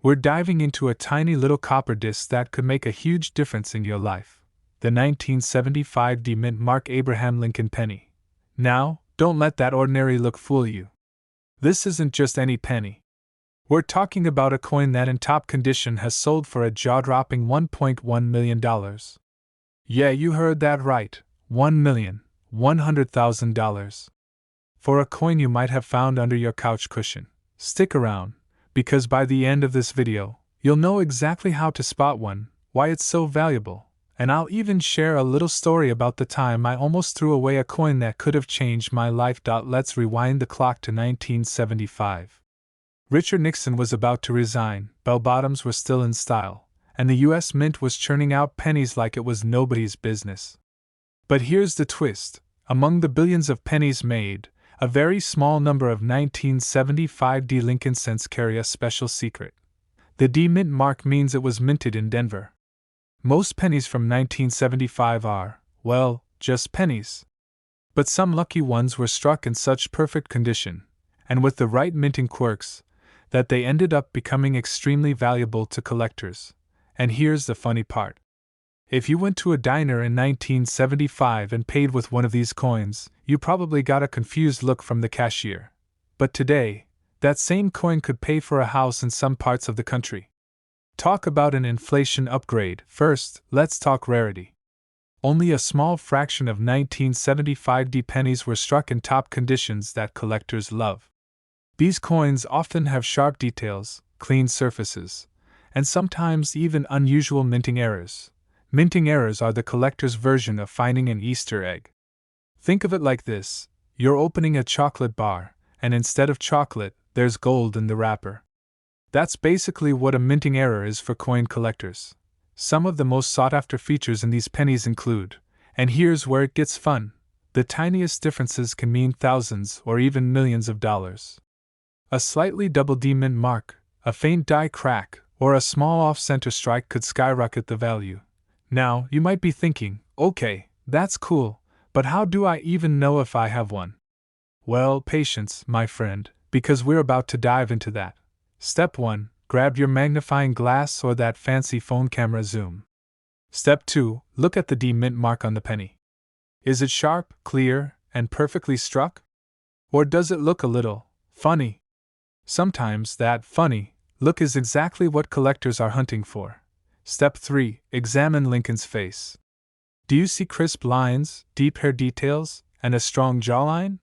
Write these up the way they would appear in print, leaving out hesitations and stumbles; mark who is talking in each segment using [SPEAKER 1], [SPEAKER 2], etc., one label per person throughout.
[SPEAKER 1] We're diving into a tiny little copper disc that could make a huge difference in your life. The 1975 D-Mint Mark Abraham Lincoln penny. Now, don't let that ordinary look fool you. This isn't just any penny. We're talking about a coin that in top condition has sold for a jaw-dropping $1.1 million. Yeah, you heard that right, $1,100,000. For a coin you might have found under your couch cushion. Stick around, because by the end of this video, you'll know exactly how to spot one, why it's so valuable, and I'll even share a little story about the time I almost threw away a coin that could have changed my life. Let's rewind the clock to 1975. Richard Nixon was about to resign, bell-bottoms were still in style, and the US Mint was churning out pennies like it was nobody's business. But here's the twist: among the billions of pennies made, a very small number of 1975 D Lincoln cents carry a special secret. The D Mint mark means it was minted in Denver. Most pennies from 1975 are, well, just pennies. But some lucky ones were struck in such perfect condition, and with the right minting quirks, that they ended up becoming extremely valuable to collectors. And here's the funny part. If you went to a diner in 1975 and paid with one of these coins, you probably got a confused look from the cashier. But today, that same coin could pay for a house in some parts of the country. Talk about an inflation upgrade. First, let's talk rarity. Only a small fraction of 1975 D pennies were struck in top conditions that collectors love. These coins often have sharp details, clean surfaces, and sometimes even unusual minting errors. Minting errors are the collector's version of finding an Easter egg. Think of it like this: you're opening a chocolate bar, and instead of chocolate, there's gold in the wrapper. That's basically what a minting error is for coin collectors. Some of the most sought-after features in these pennies include, and here's where it gets fun, the tiniest differences can mean thousands or even millions of dollars. A slightly double D mint mark, a faint die crack, or a small off-center strike could skyrocket the value. Now, you might be thinking, okay, that's cool, but how do I even know if I have one? Well, patience, my friend, because we're about to dive into that. Step 1. Grab your magnifying glass or that fancy phone camera zoom. Step 2. Look at the D mint mark on the penny. Is it sharp, clear, and perfectly struck? Or does it look a little funny? Sometimes that funny look is exactly what collectors are hunting for. Step 3. Examine Lincoln's face. Do you see crisp lines, deep hair details, and a strong jawline?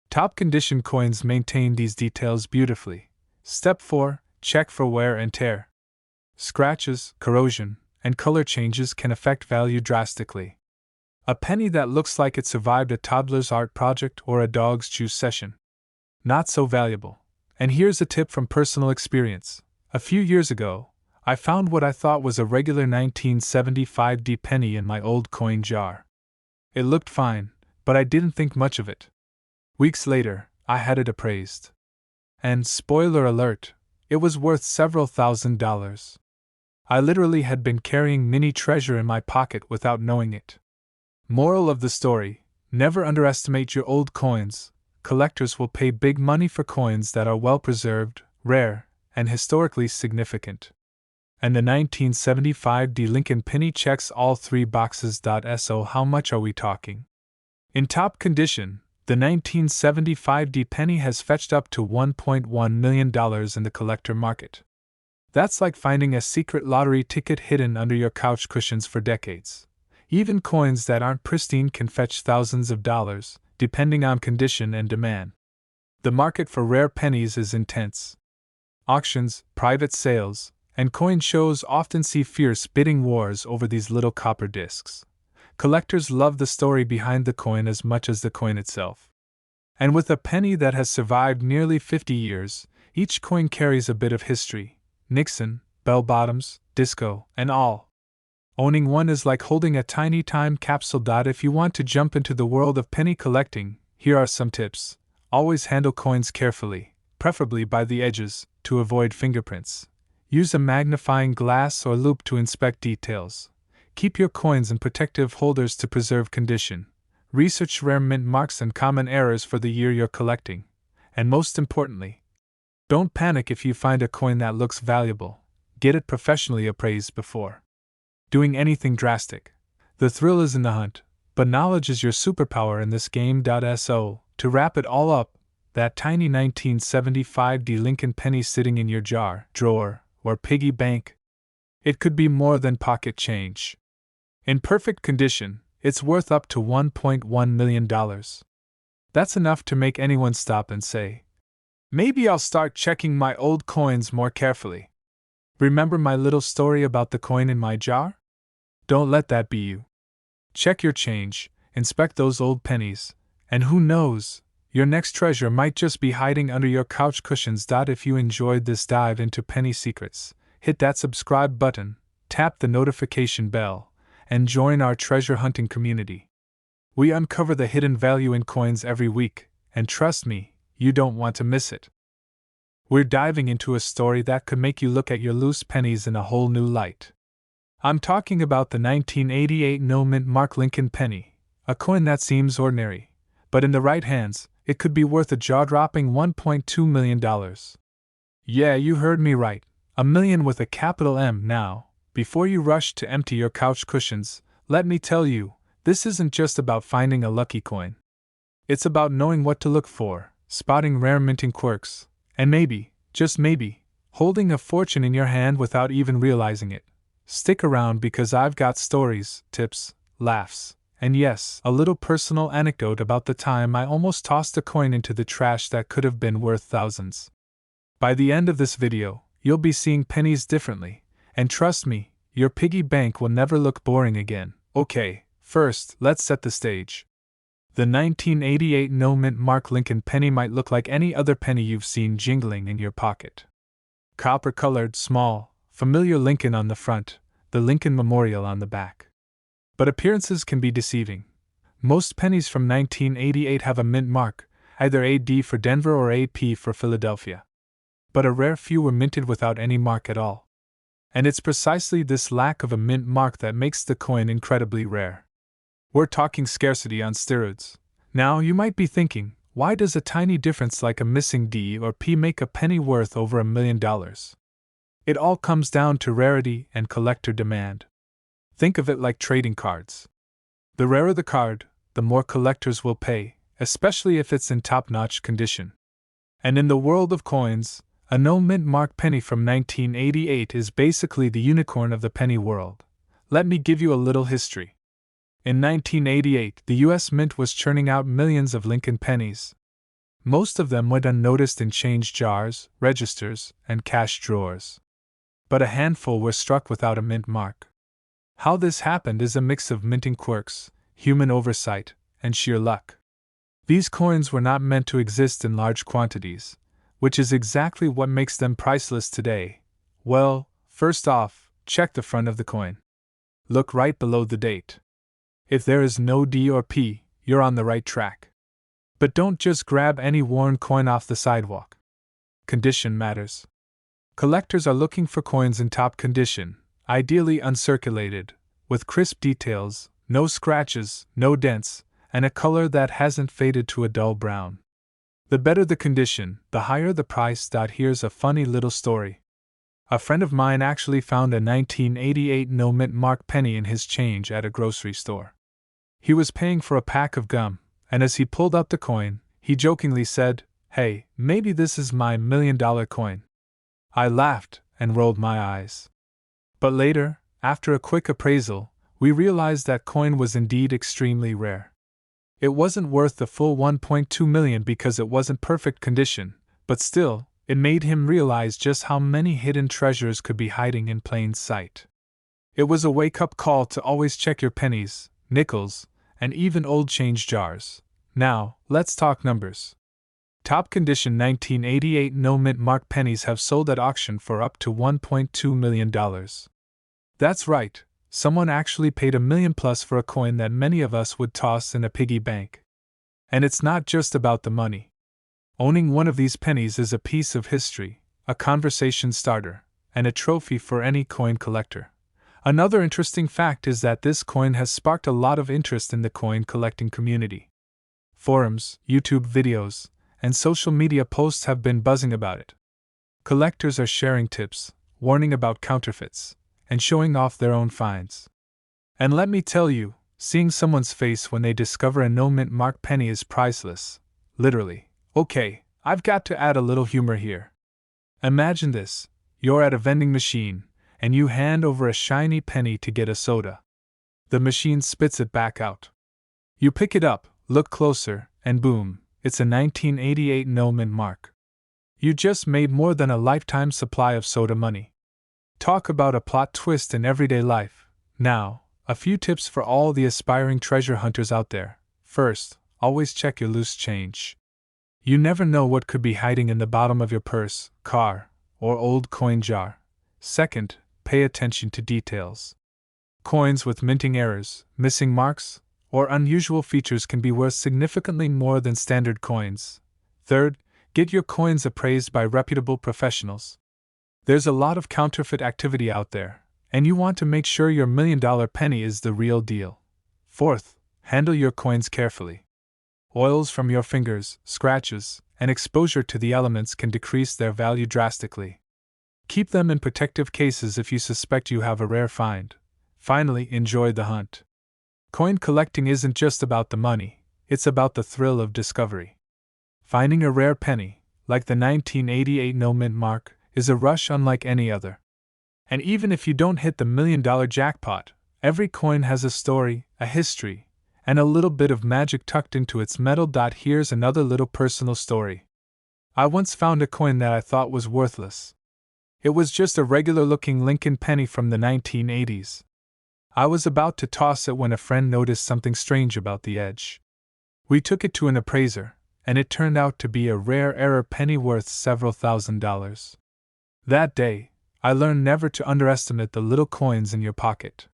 [SPEAKER 1] Top condition coins maintain these details beautifully. Step 4. Check for wear and tear. Scratches, corrosion, and color changes can affect value drastically. A penny that looks like it survived a toddler's art project or a dog's chew session. Not so valuable. And here's a tip from personal experience. A few years ago, I found what I thought was a regular 1975 D penny in my old coin jar. It looked fine, but I didn't think much of it. Weeks later, I had it appraised. And, spoiler alert, it was worth several $1,000s. I literally had been carrying mini treasure in my pocket without knowing it. Moral of the story: never underestimate your old coins. Collectors will pay big money for coins that are well preserved, rare, and historically significant. And the 1975 D Lincoln penny checks all three boxes. So how much are we talking? In top condition, the 1975 D penny has fetched up to $1.1 million in the collector market. That's like finding a secret lottery ticket hidden under your couch cushions for decades. Even coins that aren't pristine can fetch thousands of dollars, depending on condition and demand. The market for rare pennies is intense. Auctions, private sales, and coin shows often see fierce bidding wars over these little copper discs. Collectors love the story behind the coin as much as the coin itself. And with a penny that has survived nearly 50 years, each coin carries a bit of history: Nixon, bell-bottoms, disco, and all. Owning one is like holding a tiny time capsule. If you want to jump into the world of penny collecting, here are some tips. Always handle coins carefully, preferably by the edges, to avoid fingerprints. Use a magnifying glass or loupe to inspect details. Keep your coins in protective holders to preserve condition. Research rare mint marks and common errors for the year you're collecting. And most importantly, Don't panic if you find a coin that looks valuable. Get it professionally appraised before doing anything drastic. The thrill is in the hunt, but knowledge is your superpower in this game. So, to wrap it all up, that tiny 1975 D Lincoln penny sitting in your jar, drawer, or piggy bank, it could be more than pocket change. In perfect condition, it's worth up to $1.1 million. That's enough to make anyone stop and say, maybe I'll start checking my old coins more carefully. Remember my little story about the coin in my jar? Don't let that be you. Check your change, inspect those old pennies, and who knows, your next treasure might just be hiding under your couch cushions. If you enjoyed this dive into penny secrets, hit that subscribe button, tap the notification bell, and join our treasure hunting community. We uncover the hidden value in coins every week, and trust me, you don't want to miss it. We're diving into a story that could make you look at your loose pennies in a whole new light. I'm talking about the 1988 no-mint mark Lincoln penny, a coin that seems ordinary, but in the right hands, it could be worth a jaw-dropping $1.2 million. Yeah, you heard me right, a million with a capital M. Now, before you rush to empty your couch cushions, let me tell you, this isn't just about finding a lucky coin. It's about knowing what to look for, spotting rare minting quirks, and maybe, just maybe, holding a fortune in your hand without even realizing it. Stick around because I've got stories, tips, laughs, and yes, a little personal anecdote about the time I almost tossed a coin into the trash that could have been worth thousands. By the end of this video, you'll be seeing pennies differently, and trust me, your piggy bank will never look boring again. Okay, first, let's set the stage. The 1988 no-mint mark Lincoln penny might look like any other penny you've seen jingling in your pocket. Copper-colored, small, familiar Lincoln on the front, the Lincoln Memorial on the back. But appearances can be deceiving. Most pennies from 1988 have a mint mark, either AD for Denver or AP for Philadelphia. But a rare few were minted without any mark at all. And it's precisely this lack of a mint mark that makes the coin incredibly rare. We're talking scarcity on steroids. Now, you might be thinking, why does a tiny difference like a missing D or P make a penny worth over $1 million? It all comes down to rarity and collector demand. Think of it like trading cards. The rarer the card, the more collectors will pay, especially if it's in top-notch condition. And in the world of coins, a no-mint mark penny from 1988 is basically the unicorn of the penny world. Let me give you a little history. In 1988, the U.S. Mint was churning out millions of Lincoln pennies. Most of them went unnoticed in change jars, registers, and cash drawers. But a handful were struck without a mint mark. How this happened is a mix of minting quirks, human oversight, and sheer luck. These coins were not meant to exist in large quantities, which is exactly what makes them priceless today. Well, first off, check the front of the coin. Look right below the date. If there is no D or P, you're on the right track. But don't just grab any worn coin off the sidewalk. Condition matters. Collectors are looking for coins in top condition, ideally uncirculated, with crisp details, no scratches, no dents, and a color that hasn't faded to a dull brown. The better the condition, the higher the price. Here's a funny little story. A friend of mine actually found a 1988 no-mint mark penny in his change at a grocery store. He was paying for a pack of gum, and as he pulled up the coin, he jokingly said, "Hey, maybe this is my $1 million coin." I laughed and rolled my eyes. But later, after a quick appraisal, we realized that coin was indeed extremely rare. It wasn't worth the full $1.2 million because it wasn't perfect condition, but still, it made him realize just how many hidden treasures could be hiding in plain sight. It was a wake-up call to always check your pennies, nickels, and even old change jars. Now, let's talk numbers. Top condition 1988 no-mint mark pennies have sold at auction for up to $1.2 million. That's right, someone actually paid $1 million plus for a coin that many of us would toss in a piggy bank. And it's not just about the money. Owning one of these pennies is a piece of history, a conversation starter, and a trophy for any coin collector. Another interesting fact is that this coin has sparked a lot of interest in the coin collecting community. Forums, YouTube videos, and social media posts have been buzzing about it. Collectors are sharing tips, warning about counterfeits, and showing off their own finds. And let me tell you, seeing someone's face when they discover a no-mint mark penny is priceless. Literally. Okay, I've got to add a little humor here. Imagine this: you're at a vending machine, and you hand over a shiny penny to get a soda. The machine spits it back out. You pick it up, look closer, and boom, it's a 1988 no-mint mark. You just made more than a lifetime supply of soda money. Talk about a plot twist in everyday life. Now, a few tips for all the aspiring treasure hunters out there. First, always check your loose change. You never know what could be hiding in the bottom of your purse, car, or old coin jar. Second, pay attention to details. Coins with minting errors, missing marks, or unusual features can be worth significantly more than standard coins. Third, get your coins appraised by reputable professionals. There's a lot of counterfeit activity out there, and you want to make sure your $1,000,000 penny is the real deal. Fourth, handle your coins carefully. Oils from your fingers, scratches, and exposure to the elements can decrease their value drastically. Keep them in protective cases if you suspect you have a rare find. Finally, enjoy the hunt. Coin collecting isn't just about the money, it's about the thrill of discovery. Finding a rare penny, like the 1988 no-mint mark, is a rush unlike any other. And even if you don't hit the $1,000,000 jackpot, every coin has a story, a history, and a little bit of magic tucked into its metal. Here's another little personal story. I once found a coin that I thought was worthless. It was just a regular-looking Lincoln penny from the 1980s. I was about to toss it when a friend noticed something strange about the edge. We took it to an appraiser, and it turned out to be a rare error penny worth several $1,000s. That day, I learned never to underestimate the little coins in your pocket.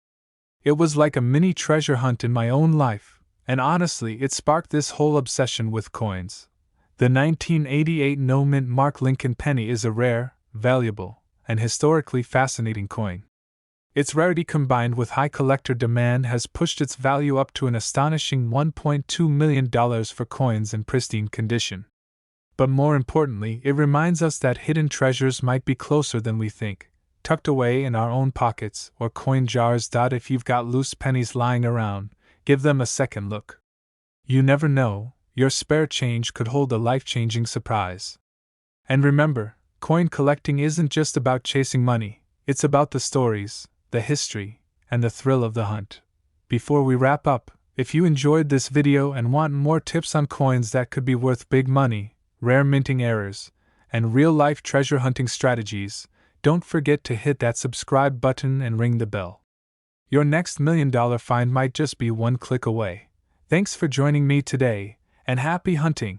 [SPEAKER 1] It was like a mini treasure hunt in my own life, and honestly, it sparked this whole obsession with coins. The 1988 no-mint mark Lincoln penny is a rare, valuable, and historically fascinating coin. Its rarity combined with high collector demand has pushed its value up to an astonishing $1.2 million for coins in pristine condition. But more importantly, it reminds us that hidden treasures might be closer than we think, tucked away in our own pockets or coin jars. If you've got loose pennies lying around, give them a second look. You never know, your spare change could hold a life-changing surprise. And remember, coin collecting isn't just about chasing money, it's about the stories, the history, and the thrill of the hunt. Before we wrap up, if you enjoyed this video and want more tips on coins that could be worth big money, rare minting errors, and real-life treasure hunting strategies, don't forget to hit that subscribe button and ring the bell. Your next $1,000,000 find might just be one click away. Thanks for joining me today, and happy hunting!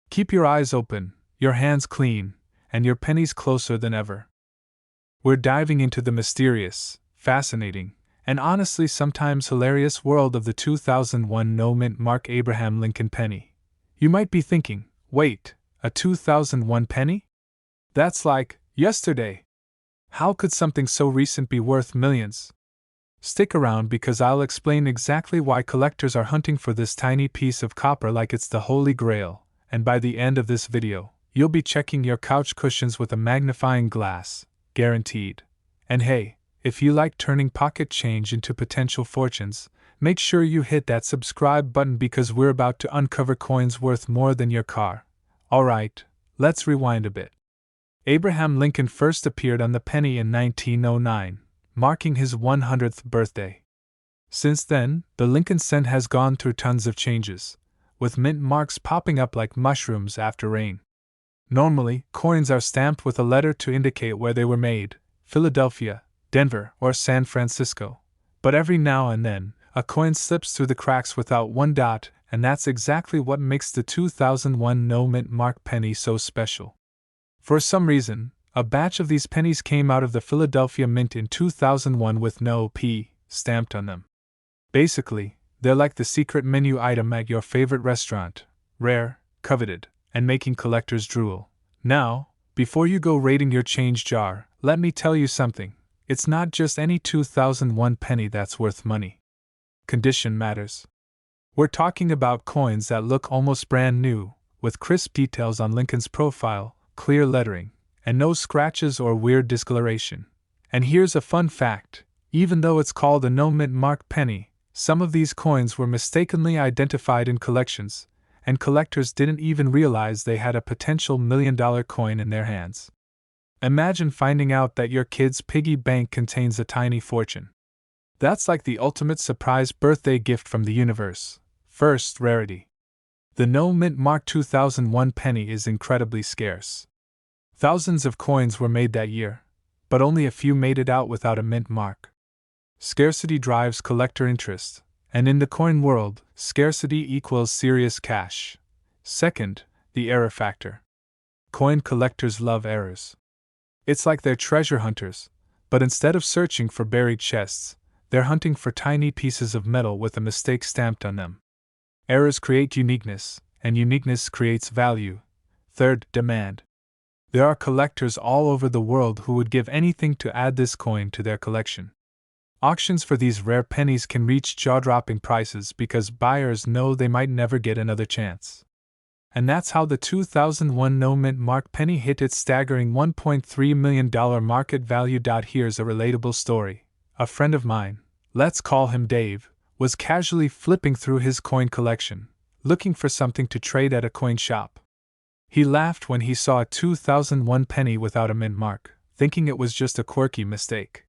[SPEAKER 1] Keep your eyes open, your hands clean, and your pennies closer than ever. We're diving into the mysterious, fascinating, and honestly sometimes hilarious world of the 2001 no-mint mark Abraham Lincoln penny. You might be thinking, wait, a 2001 penny? That's like yesterday. How could something so recent be worth millions? Stick around because I'll explain exactly why collectors are hunting for this tiny piece of copper like it's the Holy Grail, and by the end of this video, you'll be checking your couch cushions with a magnifying glass, guaranteed. And hey, if you like turning pocket change into potential fortunes, make sure you hit that subscribe button because we're about to uncover coins worth more than your car. Alright, let's rewind a bit. Abraham Lincoln first appeared on the penny in 1909, marking his 100th birthday. Since then, the Lincoln cent has gone through tons of changes, with mint marks popping up like mushrooms after rain. Normally, coins are stamped with a letter to indicate where they were made: Philadelphia, Denver, or San Francisco. But every now and then, a coin slips through the cracks without one dot, and that's exactly what makes the 2001 no-mint mark penny so special. For some reason, a batch of these pennies came out of the Philadelphia Mint in 2001 with no P stamped on them. Basically, they're like the secret menu item at your favorite restaurant: rare, coveted, and making collectors drool. Now, before you go raiding your change jar, let me tell you something. It's not just any 2001 penny that's worth money. Condition matters. We're talking about coins that look almost brand new, with crisp details on Lincoln's profile, clear lettering, and no scratches or weird discoloration. And here's a fun fact: even though it's called a no-mint mark penny, some of these coins were mistakenly identified in collections, and collectors didn't even realize they had a potential $1,000,000 coin in their hands. Imagine finding out that your kid's piggy bank contains a tiny fortune. That's like the ultimate surprise birthday gift from the universe. First, rarity. The no-mint mark 2001 penny is incredibly scarce. Thousands of coins were made that year, but only a few made it out without a mint mark. Scarcity drives collector interest, and in the coin world, scarcity equals serious cash. Second, the error factor. Coin collectors love errors. It's like they're treasure hunters, but instead of searching for buried chests, they're hunting for tiny pieces of metal with a mistake stamped on them. Errors create uniqueness, and uniqueness creates value. Third, demand. There are collectors all over the world who would give anything to add this coin to their collection. Auctions for these rare pennies can reach jaw-dropping prices because buyers know they might never get another chance. And that's how the 2001 no-mint mark penny hit its staggering $1.3 million market value. Here's a relatable story. A friend of mine, let's call him Dave, was casually flipping through his coin collection, looking for something to trade at a coin shop. He laughed when he saw a 2001 penny without a mint mark, thinking it was just a quirky mistake.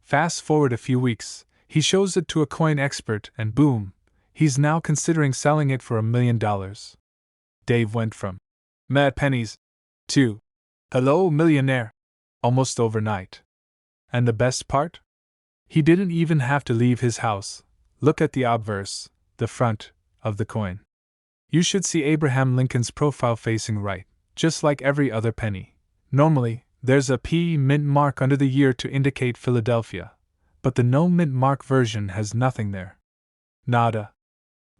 [SPEAKER 1] Fast forward a few weeks, he shows it to a coin expert and boom, he's now considering selling it for $1 million. Dave went from mad pennies to hello millionaire almost overnight. And the best part? He didn't even have to leave his house. Look at the obverse, the front, of the coin. You should see Abraham Lincoln's profile facing right, just like every other penny. Normally, there's a P mint mark under the year to indicate Philadelphia, but the no mint mark version has nothing there. Nada.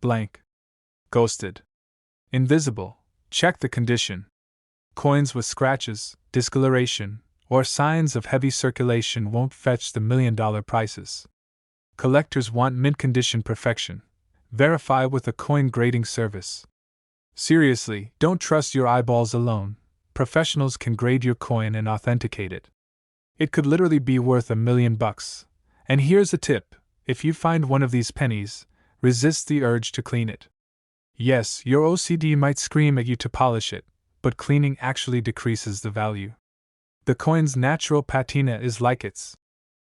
[SPEAKER 1] Blank. Ghosted. Invisible. Check the condition. Coins with scratches, discoloration, or signs of heavy circulation won't fetch the $1 million prices. Collectors want mint condition perfection. Verify with a coin grading service. Seriously, don't trust your eyeballs alone. Professionals can grade your coin and authenticate it. It could literally be worth $1 million. And here's a tip: if you find one of these pennies, resist the urge to clean it. Yes, your OCD might scream at you to polish it, but cleaning actually decreases the value. The coin's natural patina is like its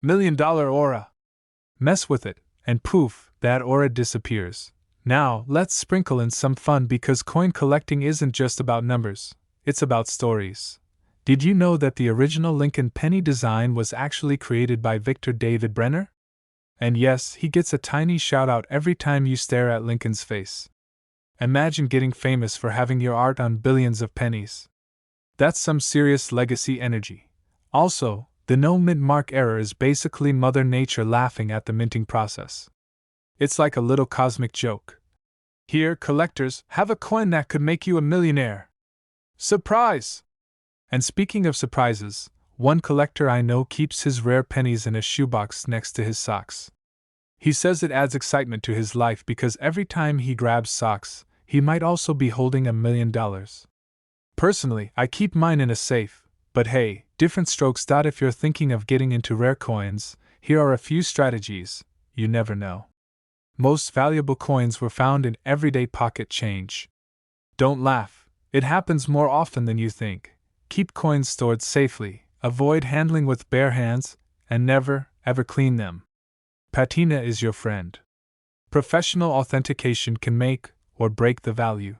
[SPEAKER 1] $1 million aura. Mess with it, and poof, that aura disappears. Now, let's sprinkle in some fun because coin collecting isn't just about numbers, it's about stories. Did you know that the original Lincoln penny design was actually created by Victor David Brenner? And yes, he gets a tiny shout out every time you stare at Lincoln's face. Imagine getting famous for having your art on billions of pennies. That's some serious legacy energy. Also, the no mint mark error is basically Mother Nature laughing at the minting process. It's like a little cosmic joke. Here, collectors, have a coin that could make you a millionaire. Surprise! And speaking of surprises, one collector I know keeps his rare pennies in a shoebox next to his socks. He says it adds excitement to his life because every time he grabs socks, he might also be holding $1 million. Personally, I keep mine in a safe, but hey, different strokes. If you're thinking of getting into rare coins, here are a few strategies. You never know. Most valuable coins were found in everyday pocket change. Don't laugh, it happens more often than you think. Keep coins stored safely, avoid handling with bare hands, and never, ever clean them. Patina is your friend. Professional authentication can make or break the value.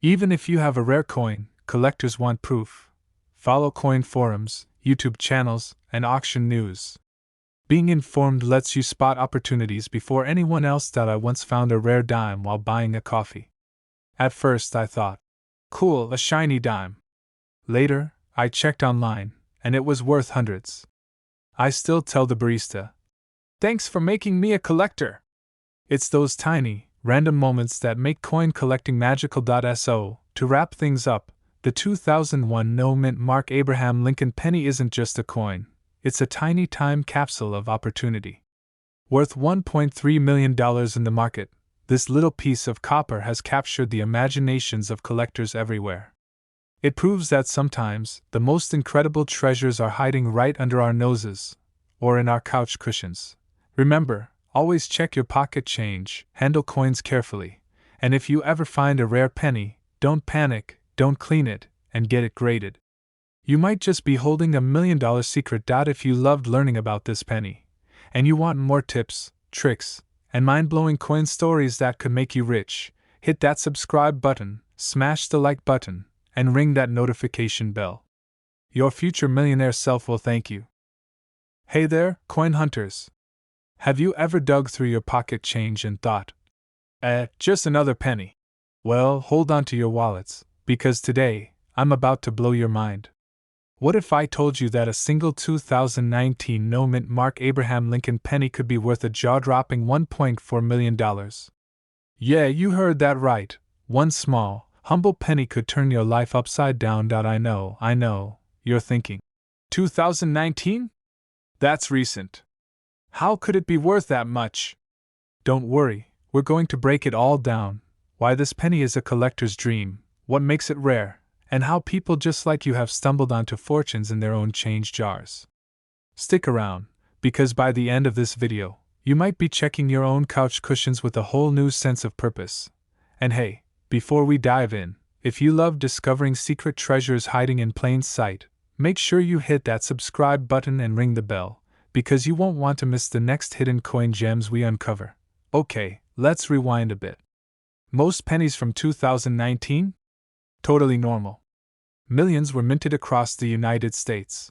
[SPEAKER 1] Even if you have a rare coin, collectors want proof. Follow coin forums, YouTube channels, and auction news. Being informed lets you spot opportunities before anyone else. I once found a rare dime while buying a coffee. At first I thought, cool, a shiny dime. Later, I checked online, and it was worth hundreds. I still tell the barista, thanks for making me a collector. It's those tiny, random moments that make coin collecting magical. So, to wrap things up, the 2001 no mint mark Abraham Lincoln penny isn't just a coin, it's a tiny time capsule of opportunity. Worth $1.3 million in the market, this little piece of copper has captured the imaginations of collectors everywhere. It proves that sometimes the most incredible treasures are hiding right under our noses, or in our couch cushions. Remember, always check your pocket change, handle coins carefully, and if you ever find a rare penny, don't panic, don't clean it, and get it graded. You might just be holding $1 million secret. If you loved learning about this penny, and you want more tips, tricks, and mind-blowing coin stories that could make you rich, hit that subscribe button, smash the like button, and ring that notification bell. Your future millionaire self will thank you. Hey there, coin hunters! Have you ever dug through your pocket change and thought, just another penny? Well, hold on to your wallets, because today, I'm about to blow your mind. What if I told you that a single 2019 no-mint Mark Abraham Lincoln penny could be worth a jaw-dropping $1.4 million? Yeah, you heard that right. One small, humble penny could turn your life upside down. I know, you're thinking. 2019? That's recent. How could it be worth that much? Don't worry, we're going to break it all down. Why this penny is a collector's dream, what makes it rare, and how people just like you have stumbled onto fortunes in their own change jars. Stick around, because by the end of this video, you might be checking your own couch cushions with a whole new sense of purpose. And hey, before we dive in, if you love discovering secret treasures hiding in plain sight, make sure you hit that subscribe button and ring the bell, because you won't want to miss the next hidden coin gems we uncover. Okay, let's rewind a bit. Most pennies from 2019? Totally normal. Millions were minted across the United States.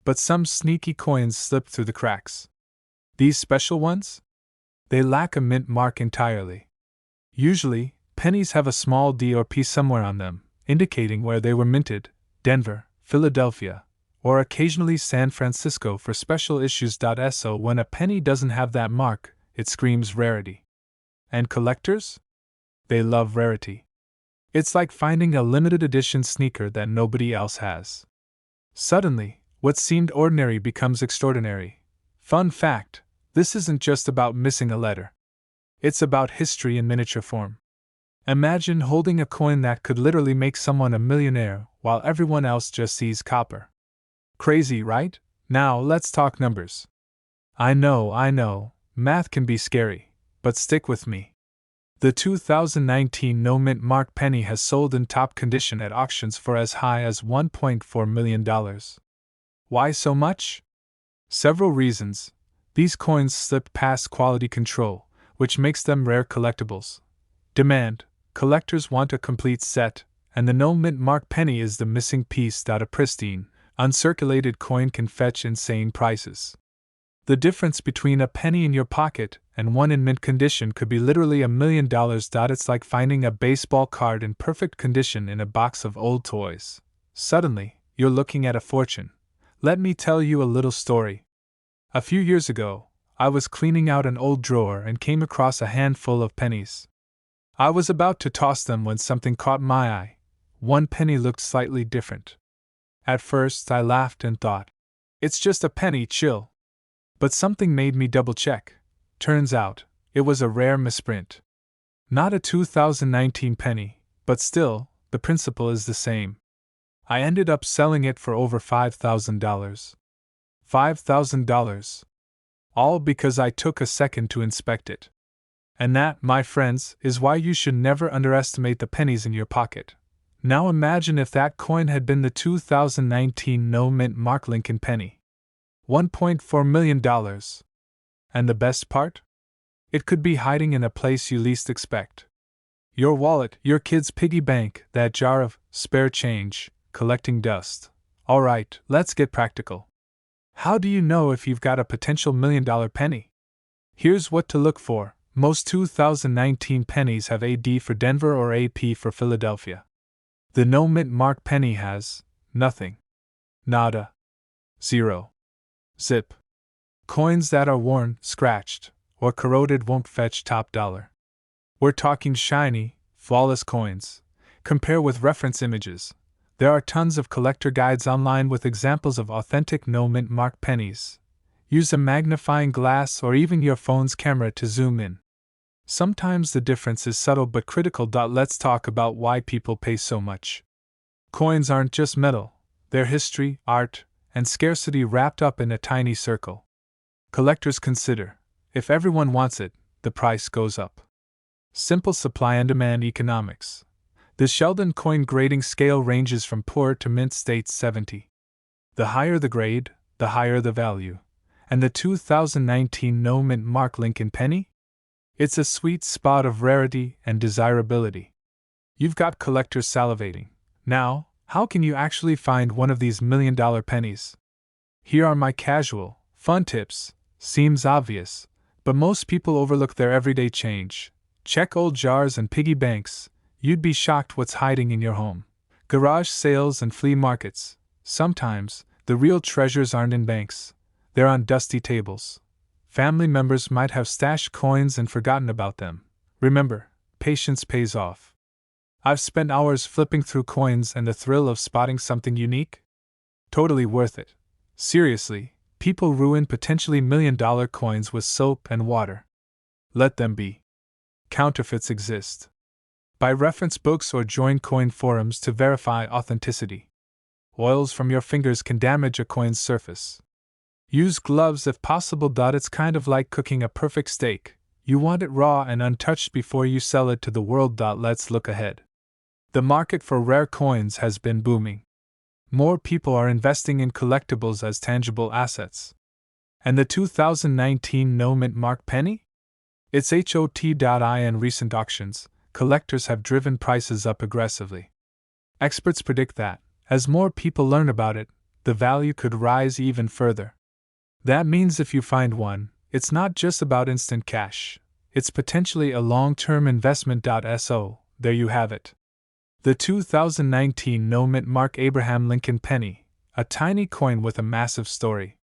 [SPEAKER 1] But some sneaky coins slipped through the cracks. These special ones? They lack a mint mark entirely. Usually, pennies have a small D or P somewhere on them, indicating where they were minted: Denver, Philadelphia, or occasionally San Francisco for special issues. So when a penny doesn't have that mark, it screams rarity. And collectors? They love rarity. It's like finding a limited edition sneaker that nobody else has. Suddenly, what seemed ordinary becomes extraordinary. Fun fact, this isn't just about missing a letter. It's about history in miniature form. Imagine holding a coin that could literally make someone a millionaire while everyone else just sees copper. Crazy, right? Now let's talk numbers. I know, math can be scary, but stick with me. The 2019 no-mint Mark penny has sold in top condition at auctions for as high as $1.4 million. Why so much? Several reasons. These coins slipped past quality control, which makes them rare collectibles. Demand: collectors want a complete set, and the no-mint Mark penny is the missing piece. A pristine, uncirculated coin can fetch insane prices. The difference between a penny in your pocket and one in mint condition could be literally $1 million. It's like finding a baseball card in perfect condition in a box of old toys. Suddenly, you're looking at a fortune. Let me tell you a little story. A few years ago, I was cleaning out an old drawer and came across a handful of pennies. I was about to toss them when something caught my eye. One penny looked slightly different. At first, I laughed and thought, it's just a penny, chill. But something made me double-check. Turns out, it was a rare misprint. Not a 2019 penny, but still, the principle is the same. I ended up selling it for over $5,000. $5,000. All because I took a second to inspect it. And that, my friends, is why you should never underestimate the pennies in your pocket. Now imagine if that coin had been the 2019 no-mint Mark Lincoln penny. $1.4 million. And the best part? It could be hiding in a place you least expect. Your wallet, your kid's piggy bank, that jar of spare change, collecting dust. Alright, let's get practical. How do you know if you've got a potential $1 million penny? Here's what to look for. Most 2019 pennies have AD for Denver or AP for Philadelphia. The no-mint Mark penny has nothing. Nada. Zero. Zip. Coins that are worn, scratched, or corroded won't fetch top dollar. We're talking shiny, flawless coins. Compare with reference images. There are tons of collector guides online with examples of authentic no-mint Mark pennies. Use a magnifying glass or even your phone's camera to zoom in. Sometimes the difference is subtle but critical. Let's talk about why people pay so much. Coins aren't just metal, they're history, art, and scarcity wrapped up in a tiny circle. Collectors consider, if everyone wants it, the price goes up. Simple supply and demand economics. The Sheldon coin grading scale ranges from poor to mint state 70. The higher the grade, the higher the value. And the 2019 no mint mark Lincoln penny? It's a sweet spot of rarity and desirability. You've got collectors salivating. Now, how can you actually find one of these $1 million pennies? Here are my casual, fun tips. Seems obvious, but most people overlook their everyday change. Check old jars and piggy banks. You'd be shocked what's hiding in your home. Garage sales and flea markets. Sometimes, the real treasures aren't in banks. They're on dusty tables. Family members might have stashed coins and forgotten about them. Remember, patience pays off. I've spent hours flipping through coins, and the thrill of spotting something unique? Totally worth it. Seriously, people ruin potentially $1 million coins with soap and water. Let them be. Counterfeits exist. Buy reference books or join coin forums to verify authenticity. Oils from your fingers can damage a coin's surface. Use gloves if possible. It's kind of like cooking a perfect steak. You want it raw and untouched before you sell it to the world. Let's look ahead. The market for rare coins has been booming. More people are investing in collectibles as tangible assets. And the 2019 no mint mark penny? It's hot. In recent auctions, collectors have driven prices up aggressively. Experts predict that, as more people learn about it, the value could rise even further. That means if you find one, it's not just about instant cash, it's potentially a long-term investment. So, there you have it. The 2019 no mint mark Abraham Lincoln penny, a tiny coin with a massive story.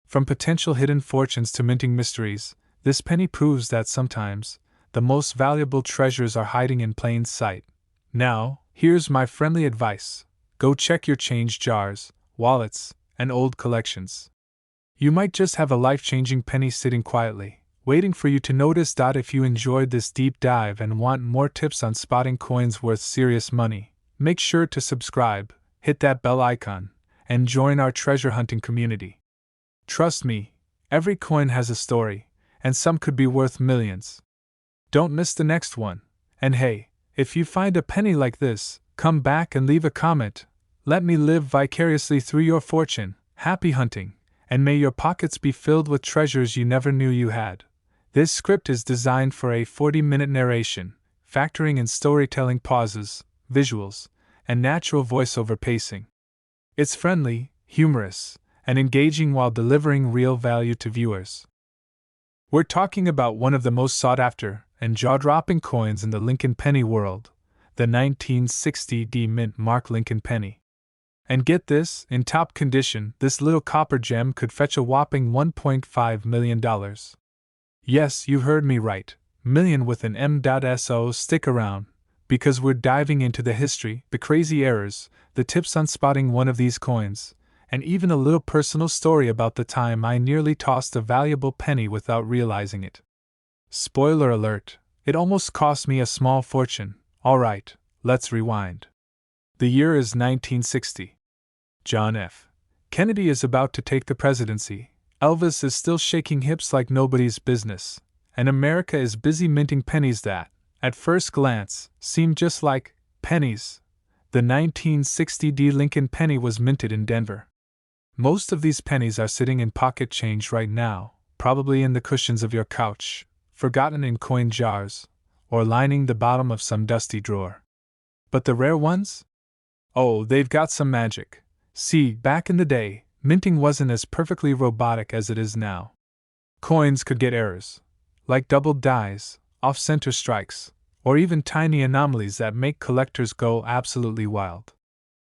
[SPEAKER 1] From potential hidden fortunes to minting mysteries, this penny proves that sometimes, the most valuable treasures are hiding in plain sight. Now, here's my friendly advice. Go check your change jars, wallets, and old collections. You might just have a life-changing penny sitting quietly, waiting for you to notice. If you enjoyed this deep dive and want more tips on spotting coins worth serious money, make sure to subscribe, hit that bell icon, and join our treasure hunting community. Trust me, every coin has a story, and some could be worth millions. Don't miss the next one. And hey, if you find a penny like this, come back and leave a comment. Let me live vicariously through your fortune. Happy hunting, and may your pockets be filled with treasures you never knew you had. This script is designed for a 40-minute narration, factoring in storytelling pauses, visuals, and natural voiceover pacing. It's friendly, humorous, and engaging while delivering real value to viewers. We're talking about one of the most sought-after and jaw-dropping coins in the Lincoln penny world, the 1960 D mint mark Lincoln penny. And get this, in top condition, this little copper gem could fetch a whopping $1.5 million. Yes, you heard me right, million with an M. So stick around, because we're diving into the history, the crazy errors, the tips on spotting one of these coins, and even a little personal story about the time I nearly tossed a valuable penny without realizing it. Spoiler alert, it almost cost me a small fortune. Alright, let's rewind. The year is 1960. John F. Kennedy is about to take the presidency. Elvis is still shaking hips like nobody's business, and America is busy minting pennies that, at first glance, seem just like pennies. The 1960 D Lincoln penny was minted in Denver. Most of these pennies are sitting in pocket change right now, probably in the cushions of your couch, forgotten in coin jars, or lining the bottom of some dusty drawer. But the rare ones? Oh, they've got some magic. See, back in the day, minting wasn't as perfectly robotic as it is now. Coins could get errors, like doubled dies, off-center strikes, or even tiny anomalies that make collectors go absolutely wild.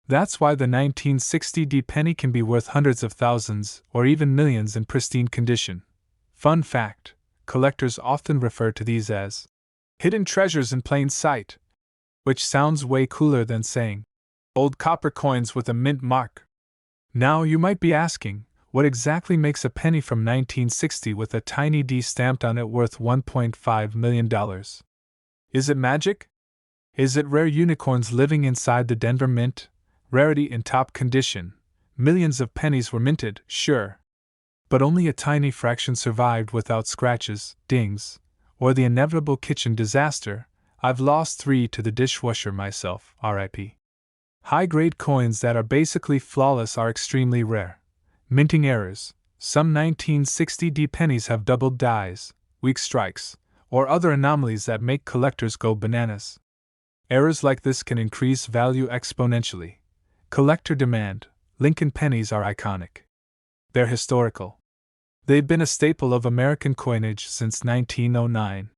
[SPEAKER 1] That's why the 1960 D penny can be worth hundreds of thousands or even millions in pristine condition. Fun fact, collectors often refer to these as hidden treasures in plain sight, which sounds way cooler than saying old copper coins with a mint mark. Now you might be asking, what exactly makes a penny from 1960 with a tiny D stamped on it worth $1.5 million? Is it magic? Is it rare unicorns living inside the Denver Mint? rarity in top condition. Millions of pennies were minted, sure. But only a tiny fraction survived without scratches, dings, or the inevitable kitchen disaster. I've lost 3 to the dishwasher myself, RIP. High-grade coins that are basically flawless are extremely rare. Minting errors. Some 1960D pennies have doubled dies, weak strikes, or other anomalies that make collectors go bananas. Errors like this can increase value exponentially. Collector demand. Lincoln pennies are iconic. They're historical. They've been a staple of American coinage since 1909.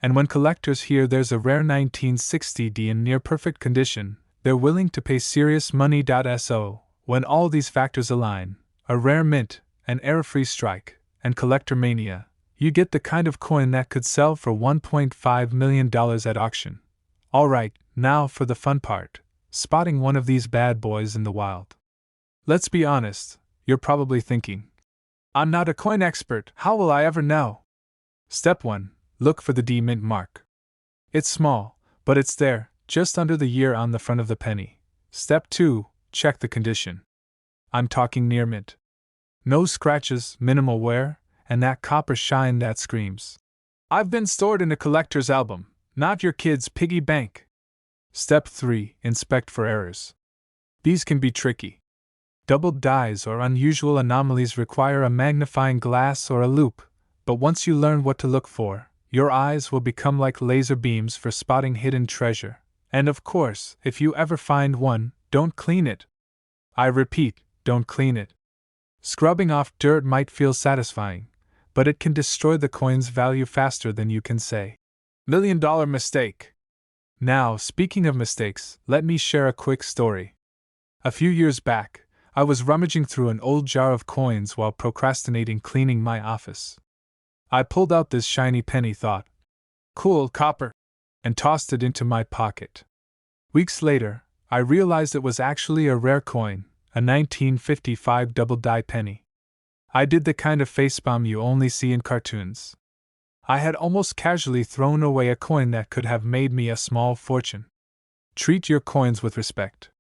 [SPEAKER 1] And when collectors hear there's a rare 1960D in near-perfect condition, they're willing to pay serious money. So, when all these factors align, a rare mint, an error-free strike, and collector mania, you get the kind of coin that could sell for $1.5 million at auction. Alright, now for the fun part, spotting one of these bad boys in the wild. Let's be honest, you're probably thinking, I'm not a coin expert, how will I ever know? Step 1. Look for the D mint mark. It's small, but it's there, just under the year on the front of the penny. Step 2. Check the condition. I'm talking near mint. No scratches, minimal wear, and that copper shine that screams. I've been stored in a collector's album, not your kid's piggy bank. Step 3. Inspect for errors. These can be tricky. Doubled dies or unusual anomalies require a magnifying glass or a loupe, but once you learn what to look for, your eyes will become like laser beams for spotting hidden treasure. And of course, if you ever find one, don't clean it. I repeat, don't clean it. Scrubbing off dirt might feel satisfying, but it can destroy the coin's value faster than you can say. $1 million mistake. Now, speaking of mistakes, let me share a quick story. A few years back, I was rummaging through an old jar of coins while procrastinating cleaning my office. I pulled out this shiny penny, thought, cool, copper, and tossed it into my pocket. Weeks later, I realized it was actually a rare coin, a 1955 double-die penny. I did the kind of facepalm you only see in cartoons. I had almost casually thrown away a coin that could have made me a small fortune. Treat your coins with respect.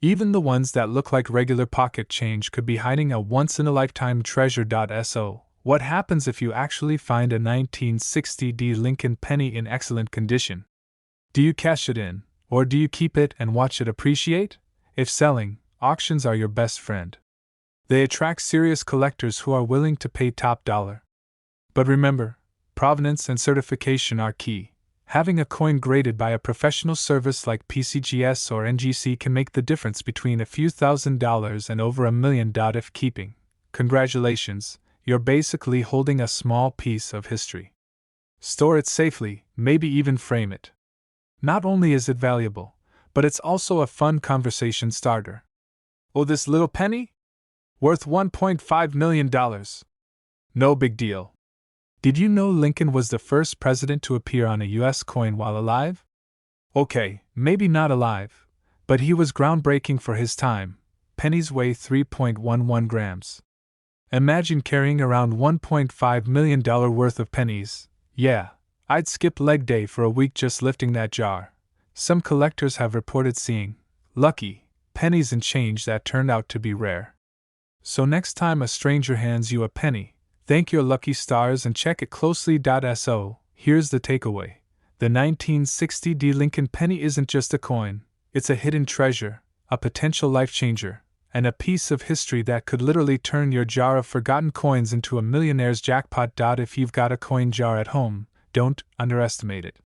[SPEAKER 1] Even the ones that look like regular pocket change could be hiding a once-in-a-lifetime treasure. So, what happens if you actually find a 1960D Lincoln penny in excellent condition? Do you cash it in, or do you keep it and watch it appreciate? If selling, auctions are your best friend. They attract serious collectors who are willing to pay top dollar. But remember, provenance and certification are key. Having a coin graded by a professional service like PCGS or NGC can make the difference between a few $1,000s and over $1 million. If keeping, congratulations, you're basically holding a small piece of history. Store it safely, maybe even frame it. Not only is it valuable, but it's also a fun conversation starter. Oh, this little penny? Worth $1.5 million. No big deal. Did you know Lincoln was the first president to appear on a U.S. coin while alive? Okay, maybe not alive, but he was groundbreaking for his time. Pennies weigh 3.11 grams. Imagine carrying around $1.5 million worth of pennies. Yeah, I'd skip leg day for a week just lifting that jar. Some collectors have reported seeing, lucky, pennies and change that turned out to be rare. So next time a stranger hands you a penny, thank your lucky stars and check it closely. So, here's the takeaway. The 1960D Lincoln penny isn't just a coin, it's a hidden treasure, a potential life changer, and a piece of history that could literally turn your jar of forgotten coins into a millionaire's jackpot. If you've got a coin jar at home, don't underestimate it.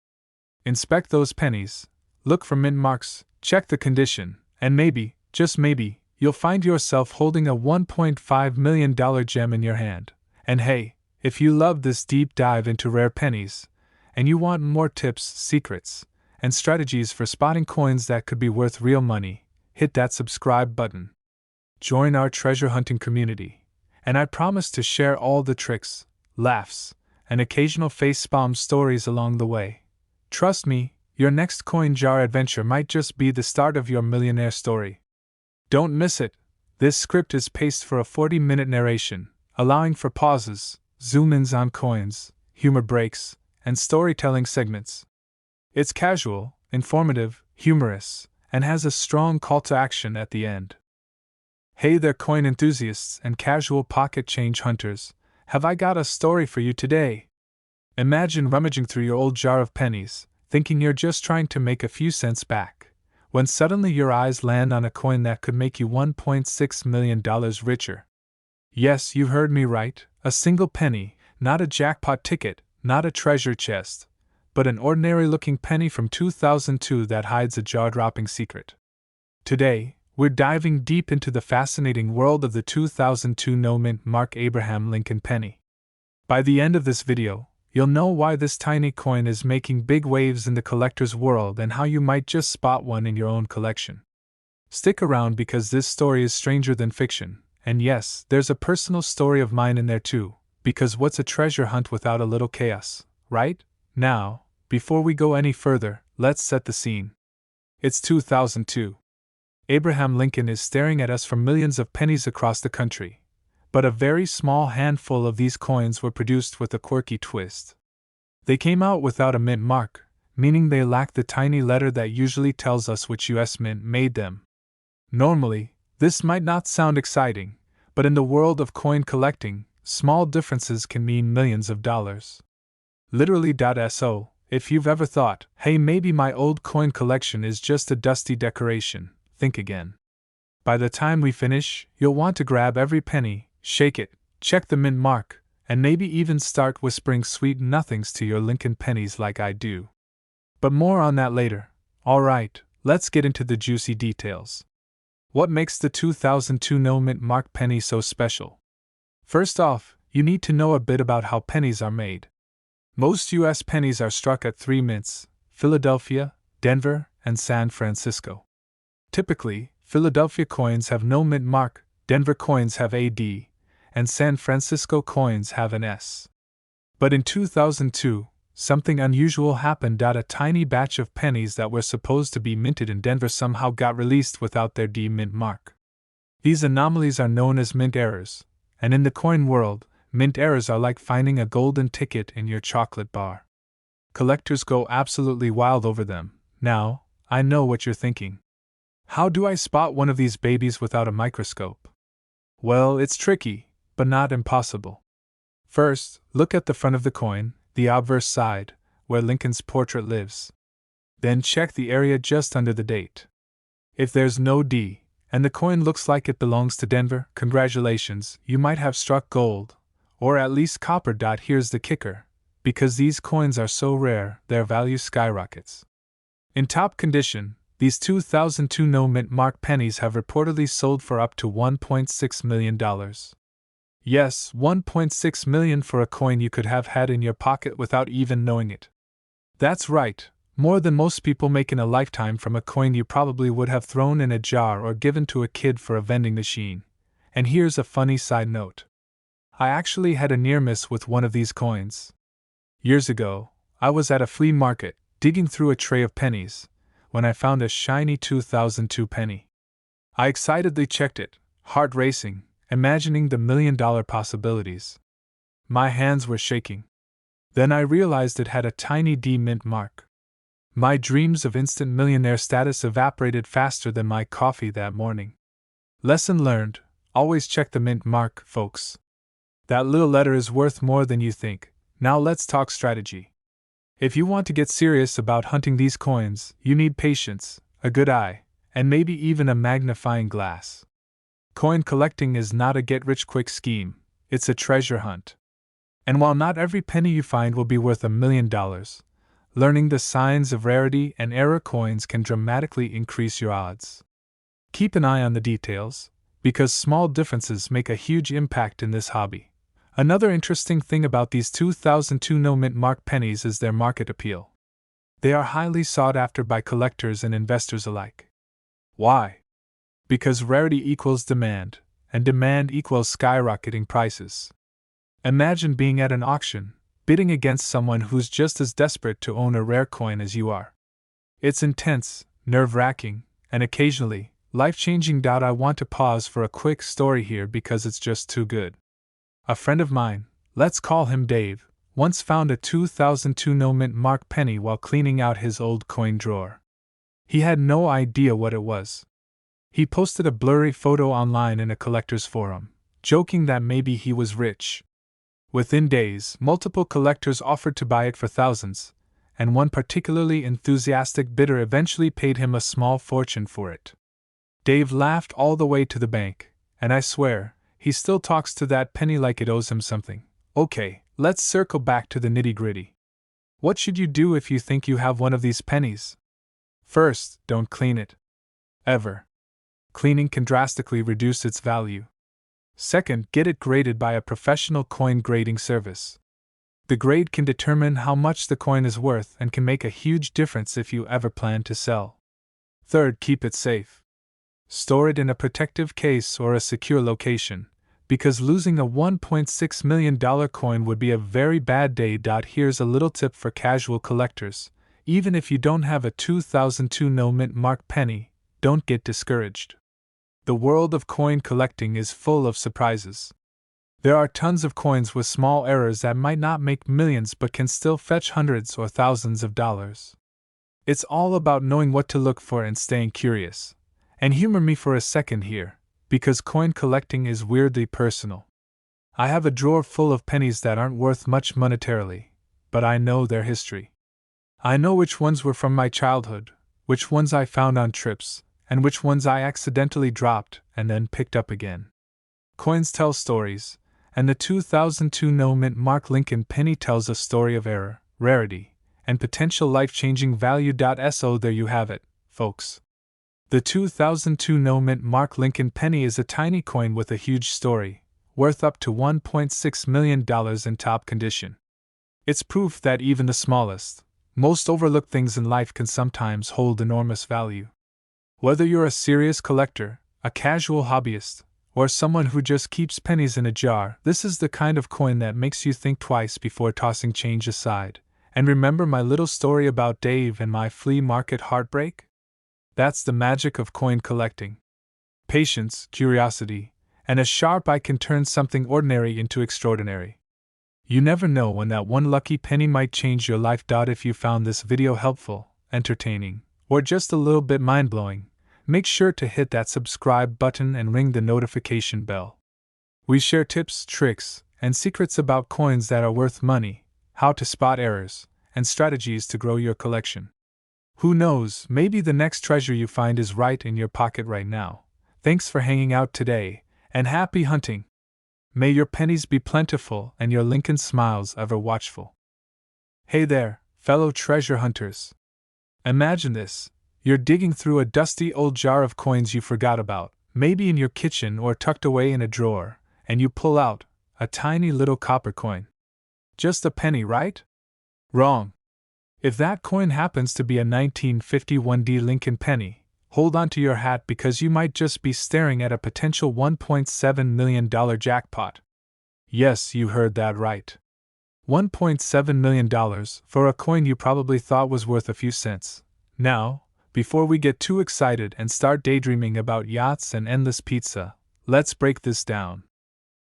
[SPEAKER 1] Inspect those pennies, look for mint marks, check the condition, and maybe, just maybe, you'll find yourself holding a $1.5 million gem in your hand. And hey, if you love this deep dive into rare pennies, and you want more tips, secrets, and strategies for spotting coins that could be worth real money, hit that subscribe button. Join our treasure hunting community, and I promise to share all the tricks, laughs, and occasional facepalm stories along the way. Trust me, your next coin jar adventure might just be the start of your millionaire story. Don't miss it. This script is paced for a 40-minute narration, allowing for pauses, zoom-ins on coins, humor breaks, and storytelling segments. It's casual, informative, humorous, and has a strong call to action at the end. Hey there, coin enthusiasts and casual pocket change hunters, have I got a story for you today? Imagine rummaging through your old jar of pennies, thinking you're just trying to make a few cents back, when suddenly your eyes land on a coin that could make you $1.6 million richer. Yes, you heard me right, a single penny, not a jackpot ticket, not a treasure chest, but an ordinary-looking penny from 2002 that hides a jaw-dropping secret. Today, we're diving deep into the fascinating world of the 2002 no-mint mark Abraham Lincoln penny. By the end of this video, you'll know why this tiny coin is making big waves in the collector's world and how you might just spot one in your own collection. Stick around because this story is stranger than fiction, and yes, there's a personal story of mine in there too, because what's a treasure hunt without a little chaos, right? Now, before we go any further, let's set the scene. It's 2002. Abraham Lincoln is staring at us from millions of pennies across the country, but a very small handful of these coins were produced with a quirky twist. They came out without a mint mark, meaning they lacked the tiny letter that usually tells us which U.S. mint made them. Normally, this might not sound exciting, but in the world of coin collecting, small differences can mean millions of dollars. Literally. So, if you've ever thought, hey, maybe my old coin collection is just a dusty decoration, think again. By the time we finish, you'll want to grab every penny, shake it, check the mint mark, and maybe even start whispering sweet nothings to your Lincoln pennies like I do. But more on that later. Alright, let's get into the juicy details. What makes the 2002 no mint mark penny so special? First off, you need to know a bit about how pennies are made. Most U.S. pennies are struck at 3 mints: Philadelphia, Denver, and San Francisco. Typically, Philadelphia coins have no mint mark, Denver coins have a D, and San Francisco coins have an S. But in 2002, something unusual happened. A tiny batch of pennies that were supposed to be minted in Denver somehow got released without their D mint mark. These anomalies are known as mint errors, and in the coin world, mint errors are like finding a golden ticket in your chocolate bar. Collectors go absolutely wild over them. Now, I know what you're thinking. How do I spot one of these babies without a microscope? Well, it's tricky, but not impossible. First, look at the front of the coin, the obverse side, where Lincoln's portrait lives. Then check the area just under the date. If there's no D, and the coin looks like it belongs to Denver, congratulations, you might have struck gold, or at least copper. Here's the kicker: because these coins are so rare, their value skyrockets. In top condition, these 2002 no mint mark pennies have reportedly sold for up to $1.6 million. Yes, $1.6 million for a coin you could have had in your pocket without even knowing it. That's right, more than most people make in a lifetime from a coin you probably would have thrown in a jar or given to a kid for a vending machine. And here's a funny side note. I actually had a near miss with one of these coins. Years ago, I was at a flea market, digging through a tray of pennies, when I found a shiny 2002 penny. I excitedly checked it, heart racing, imagining the million-dollar possibilities. My hands were shaking. Then I realized it had a tiny D mint mark. My dreams of instant millionaire status evaporated faster than my coffee that morning. Lesson learned: always check the mint mark, folks. That little letter is worth more than you think. Now let's talk strategy. If you want to get serious about hunting these coins, you need patience, a good eye, and maybe even a magnifying glass. Coin collecting is not a get-rich-quick scheme, it's a treasure hunt. And while not every penny you find will be worth $1 million, learning the signs of rarity and error coins can dramatically increase your odds. Keep an eye on the details, because small differences make a huge impact in this hobby. Another interesting thing about these 2002 no mint mark pennies is their market appeal. They are highly sought after by collectors and investors alike. Why? Because rarity equals demand, and demand equals skyrocketing prices. Imagine being at an auction, bidding against someone who's just as desperate to own a rare coin as you are. It's intense, nerve-wracking, and occasionally, life-changing. I want to pause for a quick story here because it's just too good. A friend of mine, let's call him Dave, once found a 2002 no mint mark penny while cleaning out his old coin drawer. He had no idea what it was. He posted a blurry photo online in a collector's forum, joking that maybe he was rich. Within days, multiple collectors offered to buy it for thousands, and one particularly enthusiastic bidder eventually paid him a small fortune for it. Dave laughed all the way to the bank, and I swear, he still talks to that penny like it owes him something. Okay, let's circle back to the nitty-gritty. What should you do if you think you have one of these pennies? First, don't clean it. Ever. Cleaning can drastically reduce its value. Second, get it graded by a professional coin grading service. The grade can determine how much the coin is worth and can make a huge difference if you ever plan to sell. Third, keep it safe. Store it in a protective case or a secure location, because losing a $1.6 million coin would be a very bad day. Here's a little tip for casual collectors: even if you don't have a 2002 no mint mark penny, don't get discouraged. The world of coin collecting is full of surprises. There are tons of coins with small errors that might not make millions but can still fetch hundreds or thousands of dollars. It's all about knowing what to look for and staying curious. And humor me for a second here, because coin collecting is weirdly personal. I have a drawer full of pennies that aren't worth much monetarily, but I know their history. I know which ones were from my childhood, which ones I found on trips, and which ones I accidentally dropped and then picked up again. Coins tell stories, and the 2002 no mint mark Lincoln penny tells a story of error, rarity, and potential life-changing value. So there you have it, folks. The 2002 no mint mark Lincoln penny is a tiny coin with a huge story, worth up to $1.6 million in top condition. It's proof that even the smallest, most overlooked things in life can sometimes hold enormous value. Whether you're a serious collector, a casual hobbyist, or someone who just keeps pennies in a jar, this is the kind of coin that makes you think twice before tossing change aside. And remember my little story about Dave and my flea market heartbreak? That's the magic of coin collecting. Patience, curiosity, and a sharp eye can turn something ordinary into extraordinary. You never know when that one lucky penny might change your life. If you found this video helpful, entertaining, or just a little bit mind-blowing, make sure to hit that subscribe button and ring the notification bell. We share tips, tricks, and secrets about coins that are worth money, how to spot errors, and strategies to grow your collection. Who knows, maybe the next treasure you find is right in your pocket right now. Thanks for hanging out today, and happy hunting! May your pennies be plentiful and your Lincoln smiles ever watchful. Hey there, fellow treasure hunters! Imagine this: you're digging through a dusty old jar of coins you forgot about, maybe in your kitchen or tucked away in a drawer, and you pull out a tiny little copper coin. Just a penny, right? Wrong. If that coin happens to be a 1951 Lincoln penny, hold on to your hat because you might just be staring at a potential $1.7 million jackpot. Yes, you heard that right. $1.7 million for a coin you probably thought was worth a few cents. Now, before we get too excited and start daydreaming about yachts and endless pizza, let's break this down.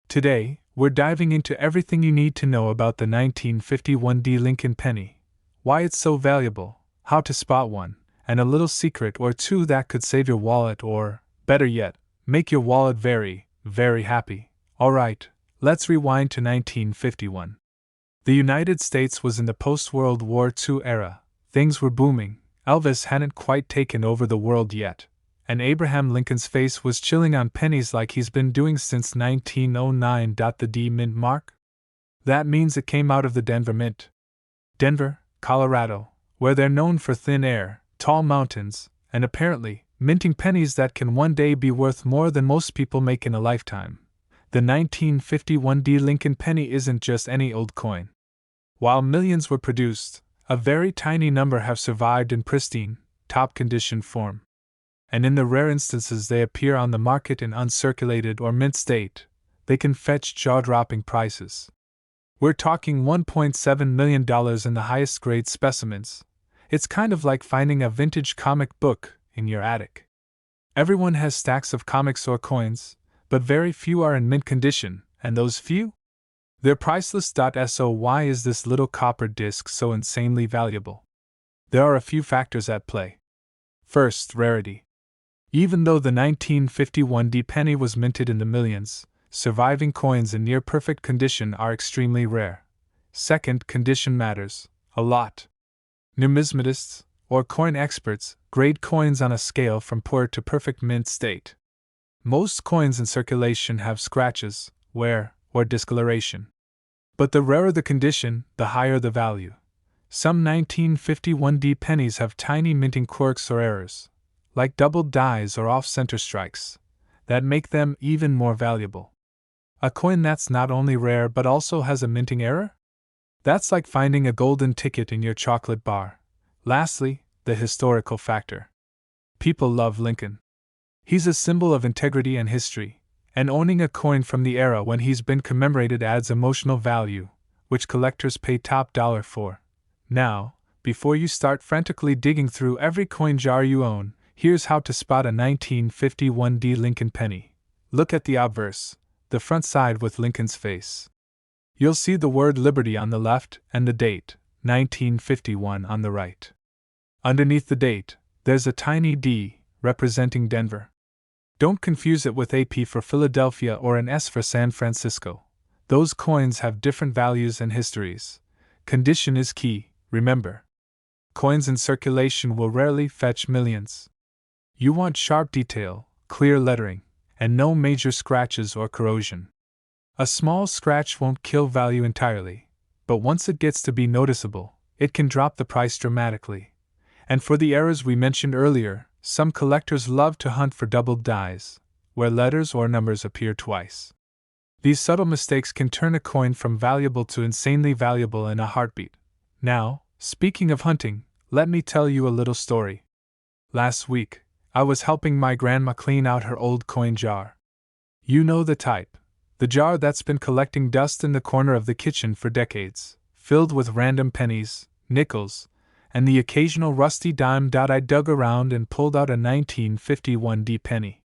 [SPEAKER 1] Today, we're diving into everything you need to know about the 1951 Lincoln penny, why it's so valuable, how to spot one, and a little secret or two that could save your wallet or, better yet, make your wallet very, very happy. Alright, let's rewind to 1951. The United States was in the post-World War II era. Things were booming, Elvis hadn't quite taken over the world yet, and Abraham Lincoln's face was chilling on pennies like he's been doing since 1909. The D Mint mark? That means it came out of the Denver Mint. Denver, Colorado, where they're known for thin air, tall mountains, and apparently, minting pennies that can one day be worth more than most people make in a lifetime. The 1951 Lincoln penny isn't just any old coin. While millions were produced, a very tiny number have survived in pristine, top-condition form. And in the rare instances they appear on the market in uncirculated or mint state, they can fetch jaw-dropping prices. We're talking $1.7 million in the highest grade specimens. It's kind of like finding a vintage comic book in your attic. Everyone has stacks of comics or coins, but very few are in mint condition, and those few? They're priceless. So why is this little copper disc so insanely valuable? There are a few factors at play. First, rarity. Even though the 1951 D penny was minted in the millions, surviving coins in near-perfect condition are extremely rare. Second, condition matters a lot. Numismatists, or coin experts, grade coins on a scale from poor to perfect mint state. Most coins in circulation have scratches, wear, or discoloration. But the rarer the condition, the higher the value. Some 1951 D pennies have tiny minting quirks or errors, like doubled dies or off-center strikes, that make them even more valuable. A coin that's not only rare but also has a minting error? That's like finding a golden ticket in your chocolate bar. Lastly, the historical factor. People love Lincoln. He's a symbol of integrity and history, and owning a coin from the era when he's been commemorated adds emotional value, which collectors pay top dollar for. Now, before you start frantically digging through every coin jar you own, here's how to spot a 1951 D Lincoln penny. Look at the obverse, the front side with Lincoln's face. You'll see the word Liberty on the left and the date, 1951, on the right. Underneath the date, there's a tiny D, representing Denver. Don't confuse it with AP for Philadelphia or an S for San Francisco. Those coins have different values and histories. Condition is key, remember. Coins in circulation will rarely fetch millions. You want sharp detail, clear lettering, and no major scratches or corrosion. A small scratch won't kill value entirely, but once it gets to be noticeable, it can drop the price dramatically. And for the errors we mentioned earlier, some collectors love to hunt for doubled dies, where letters or numbers appear twice. These subtle mistakes can turn a coin from valuable to insanely valuable in a heartbeat. Now, speaking of hunting, let me tell you a little story. Last week, I was helping my grandma clean out her old coin jar. You know the type. The jar that's been collecting dust in the corner of the kitchen for decades, filled with random pennies, nickels, and the occasional rusty dime. I dug around and pulled out a 1951 D penny.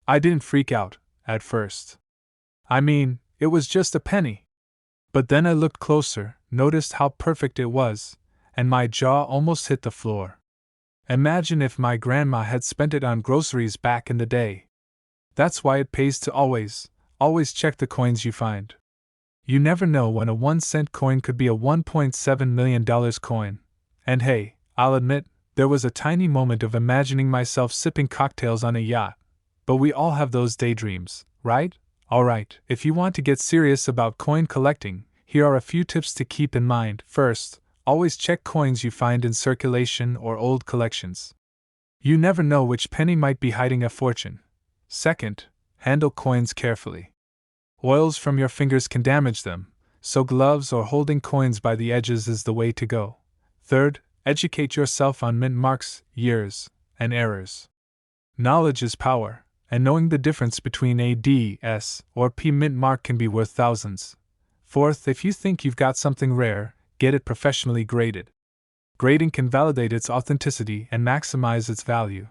[SPEAKER 1] I didn't freak out, at first. I mean, it was just a penny. But then I looked closer, noticed how perfect it was, and my jaw almost hit the floor. Imagine if my grandma had spent it on groceries back in the day. That's why it pays to always check the coins you find. You never know when a 1-cent coin could be a $1.7 million coin. And hey, I'll admit, there was a tiny moment of imagining myself sipping cocktails on a yacht. But we all have those daydreams, right? Alright, if you want to get serious about coin collecting, here are a few tips to keep in mind. First, always check coins you find in circulation or old collections. You never know which penny might be hiding a fortune. Second, handle coins carefully. Oils from your fingers can damage them, so gloves or holding coins by the edges is the way to go. Third, educate yourself on mint marks, years, and errors. Knowledge is power, and knowing the difference between a D, S, or P mint mark can be worth thousands. Fourth, if you think you've got something rare, get it professionally graded. Grading can validate its authenticity and maximize its value.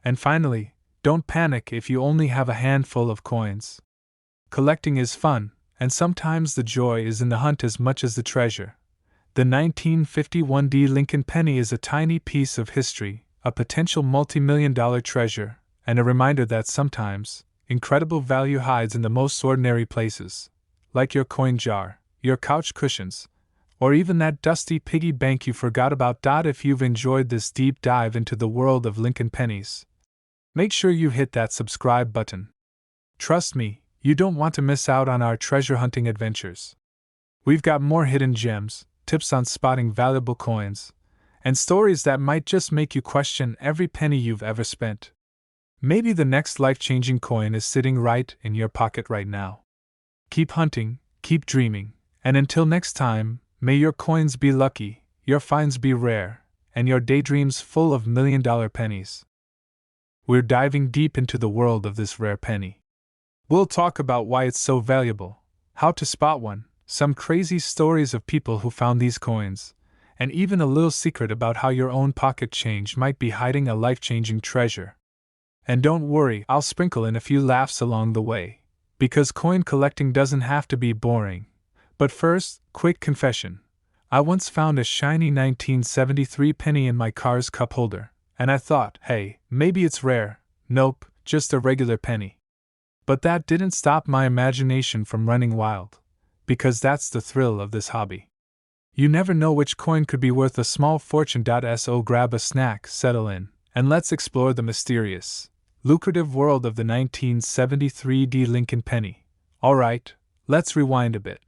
[SPEAKER 1] And finally, don't panic if you only have a handful of coins. Collecting is fun, and sometimes the joy is in the hunt as much as the treasure. The 1951 D Lincoln penny is a tiny piece of history, a potential multi-million-dollar treasure, and a reminder that sometimes, incredible value hides in the most ordinary places, like your coin jar, your couch cushions, or even that dusty piggy bank you forgot about. If you've enjoyed this deep dive into the world of Lincoln pennies, make sure you hit that subscribe button. Trust me, you don't want to miss out on our treasure hunting adventures. We've got more hidden gems, tips on spotting valuable coins, and stories that might just make you question every penny you've ever spent. Maybe the next life-changing coin is sitting right in your pocket right now. Keep hunting, keep dreaming, and until next time, may your coins be lucky, your finds be rare, and your daydreams full of million-dollar pennies. We're diving deep into the world of this rare penny. We'll talk about why it's so valuable, how to spot one, some crazy stories of people who found these coins, and even a little secret about how your own pocket change might be hiding a life-changing treasure. And don't worry, I'll sprinkle in a few laughs along the way, because coin collecting doesn't have to be boring. But first, quick confession. I once found a shiny 1973 penny in my car's cup holder, and I thought, hey, maybe it's rare. Nope, just a regular penny. But that didn't stop my imagination from running wild, because that's the thrill of this hobby. You never know which coin could be worth a small fortune. So grab a snack, settle in, and let's explore the mysterious, lucrative world of the 1973 Lincoln penny. Alright, let's rewind a bit.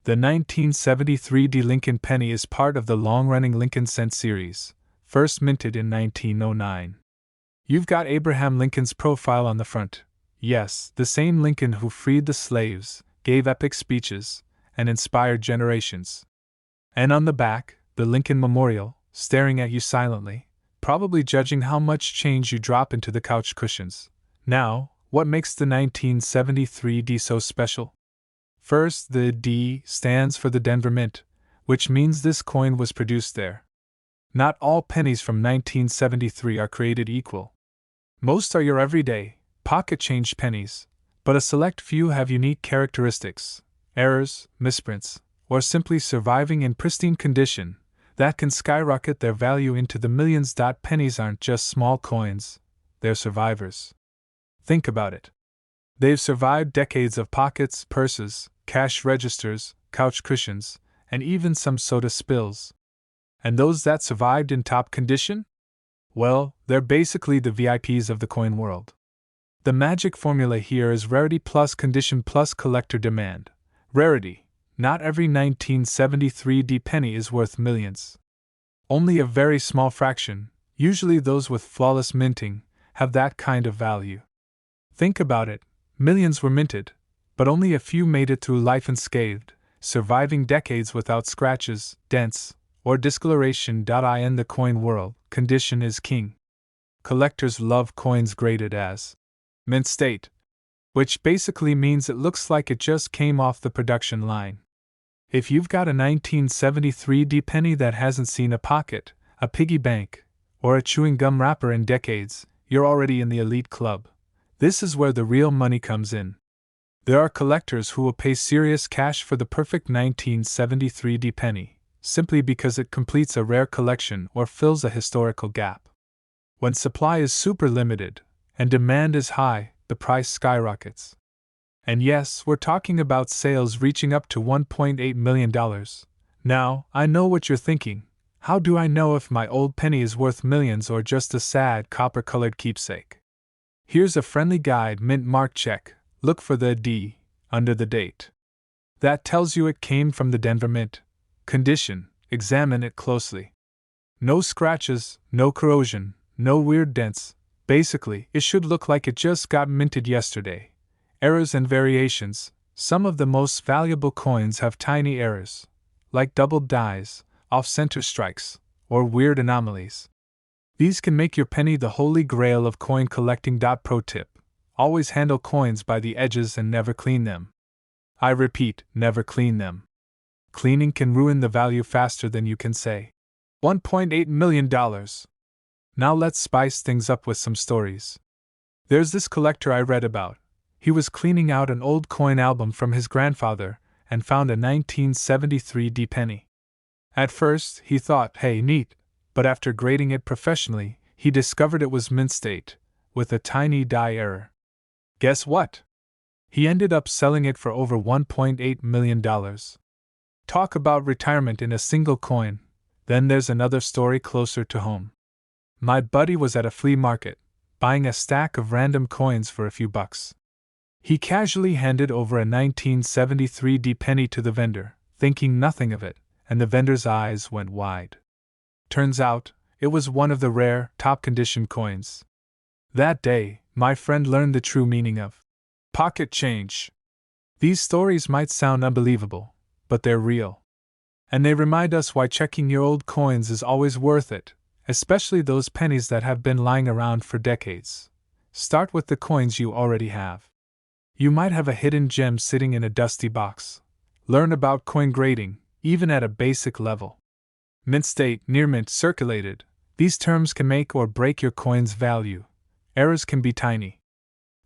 [SPEAKER 1] The 1973 Lincoln penny is part of the long-running Lincoln cent series, first minted in 1909. You've got Abraham Lincoln's profile on the front. Yes, the same Lincoln who freed the slaves, gave epic speeches, and inspired generations. And on the back, the Lincoln Memorial, staring at you silently, probably judging how much change you drop into the couch cushions. Now, what makes the 1973 D so special? First, the D stands for the Denver Mint, which means this coin was produced there. Not all pennies from 1973 are created equal. Most are your everyday, pocket-change pennies, but a select few have unique characteristics, errors, misprints, or simply surviving in pristine condition that can skyrocket their value into the millions. Pennies aren't just small coins, they're survivors. Think about it. They've survived decades of pockets, purses, cash registers, couch cushions, and even some soda spills. And those that survived in top condition? Well, they're basically the VIPs of the coin world. The magic formula here is rarity plus condition plus collector demand. Rarity. Not every 1973 D penny is worth millions. Only a very small fraction, usually those with flawless minting, have that kind of value. Think about it, millions were minted, but only a few made it through life unscathed, surviving decades without scratches, dents, or discoloration. In the coin world, condition is king. Collectors love coins graded as mint state, which basically means it looks like it just came off the production line. If you've got a 1973 D penny that hasn't seen a pocket, a piggy bank, or a chewing gum wrapper in decades, you're already in the elite club. This is where the real money comes in. There are collectors who will pay serious cash for the perfect 1973 D penny, simply because it completes a rare collection or fills a historical gap. When supply is super limited and demand is high, the price skyrockets. And yes, we're talking about sales reaching up to $1.8 million. Now, I know what you're thinking. How do I know if my old penny is worth millions or just a sad copper-colored keepsake? Here's a friendly guide: mint mark check. Look for the D under the date. That tells you it came from the Denver Mint. Condition: examine it closely. No scratches, no corrosion, no weird dents. Basically, it should look like it just got minted yesterday. Errors and variations: some of the most valuable coins have tiny errors, like doubled dies, off-center strikes, or weird anomalies. These can make your penny the holy grail of coin collecting. Pro tip: always handle coins by the edges and never clean them. I repeat, never clean them. Cleaning can ruin the value faster than you can say. $1.8 million. Now let's spice things up with some stories. There's this collector I read about. He was cleaning out an old coin album from his grandfather and found a 1973 D penny. At first, he thought, hey, neat, but after grading it professionally, he discovered it was mint state, with a tiny die error. Guess what? He ended up selling it for over $1.8 million. Talk about retirement in a single coin. Then there's another story closer to home. My buddy was at a flea market, buying a stack of random coins for a few bucks. He casually handed over a 1973 D penny to the vendor, thinking nothing of it, and the vendor's eyes went wide. Turns out, it was one of the rare, top-condition coins. That day, my friend learned the true meaning of pocket change. These stories might sound unbelievable, but they're real. And they remind us why checking your old coins is always worth it, especially those pennies that have been lying around for decades. Start with the coins you already have. You might have a hidden gem sitting in a dusty box. Learn about coin grading, even at a basic level. Mint state, near mint, circulated. These terms can make or break your coin's value. Errors can be tiny.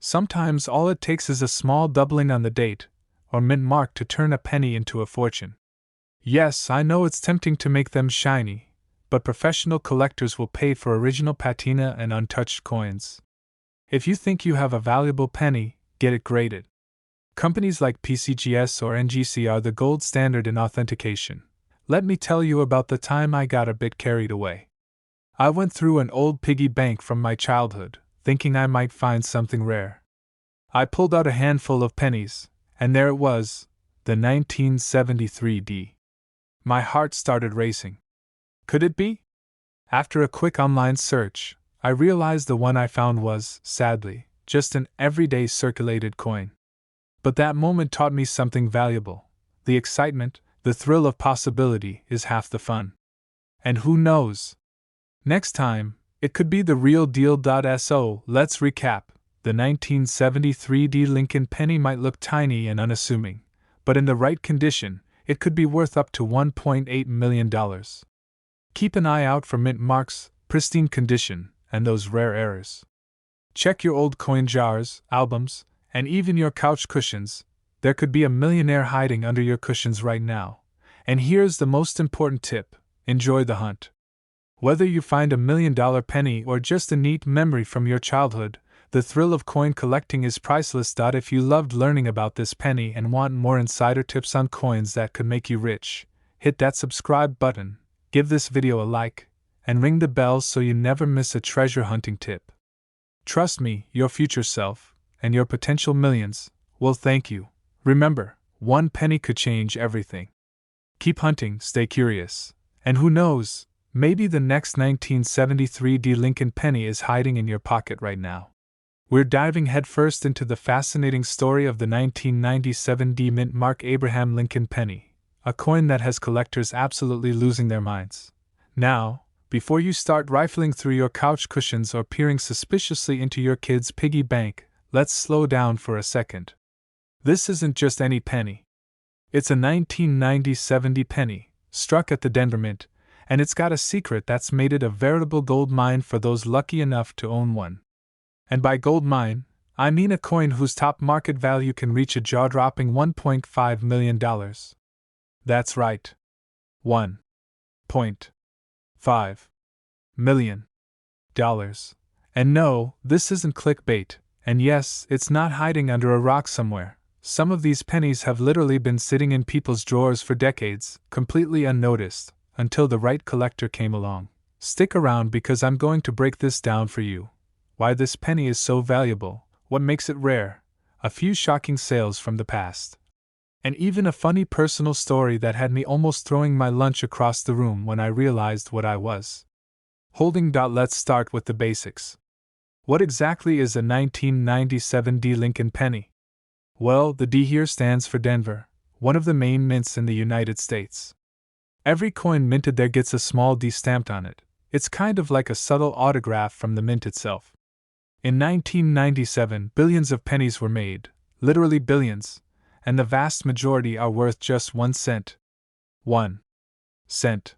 [SPEAKER 1] Sometimes all it takes is a small doubling on the date, or mint mark, to turn a penny into a fortune. Yes, I know it's tempting to make them shiny, but professional collectors will pay for original patina and untouched coins. If you think you have a valuable penny, get it graded. Companies like PCGS or NGC are the gold standard in authentication. Let me tell you about the time I got a bit carried away. I went through an old piggy bank from my childhood, thinking I might find something rare. I pulled out a handful of pennies, and there it was, the 1973 D. My heart started racing. Could it be? After a quick online search, I realized the one I found was, sadly, just an everyday circulated coin. But that moment taught me something valuable. The excitement, the thrill of possibility is half the fun. And who knows? Next time, it could be the real deal. So let's recap. The 1973 D Lincoln penny might look tiny and unassuming, but in the right condition, it could be worth up to $1.8 million. Keep an eye out for mint marks, pristine condition, and those rare errors. Check your old coin jars, albums, and even your couch cushions. There could be a millionaire hiding under your cushions right now. And here's the most important tip: enjoy the hunt. Whether you find $1 million penny or just a neat memory from your childhood, the thrill of coin collecting is priceless. If you loved learning about this penny and want more insider tips on coins that could make you rich, hit that subscribe button, give this video a like, and ring the bell so you never miss a treasure hunting tip. Trust me, your future self, and your potential millions, will thank you. Remember, one penny could change everything. Keep hunting, stay curious, and who knows, maybe the next 1973 D Lincoln penny is hiding in your pocket right now. We're diving headfirst into the fascinating story of the 1997 D Mint Mark Abraham Lincoln penny, a coin that has collectors absolutely losing their minds. Now, before you start rifling through your couch cushions or peering suspiciously into your kid's piggy bank, let's slow down for a second. This isn't just any penny. It's a 1997 D penny, struck at the Denver Mint, and it's got a secret that's made it a veritable gold mine for those lucky enough to own one. And by gold mine, I mean a coin whose top market value can reach a jaw-dropping $1.5 million. That's right. $1.5 million. And no, this isn't clickbait, and yes, it's not hiding under a rock somewhere. Some of these pennies have literally been sitting in people's drawers for decades, completely unnoticed, until the right collector came along. Stick around because I'm going to break this down for you. Why this penny is so valuable, what makes it rare, a few shocking sales from the past, and even a funny personal story that had me almost throwing my lunch across the room when I realized what I was holding. Let's start with the basics. What exactly is a 1997 D Lincoln penny? Well, the D here stands for Denver, one of the main mints in the United States. Every coin minted there gets a small D stamped on it. It's kind of like a subtle autograph from the mint itself. In 1997, billions of pennies were made, literally billions, and the vast majority are worth just 1 cent. 1 cent.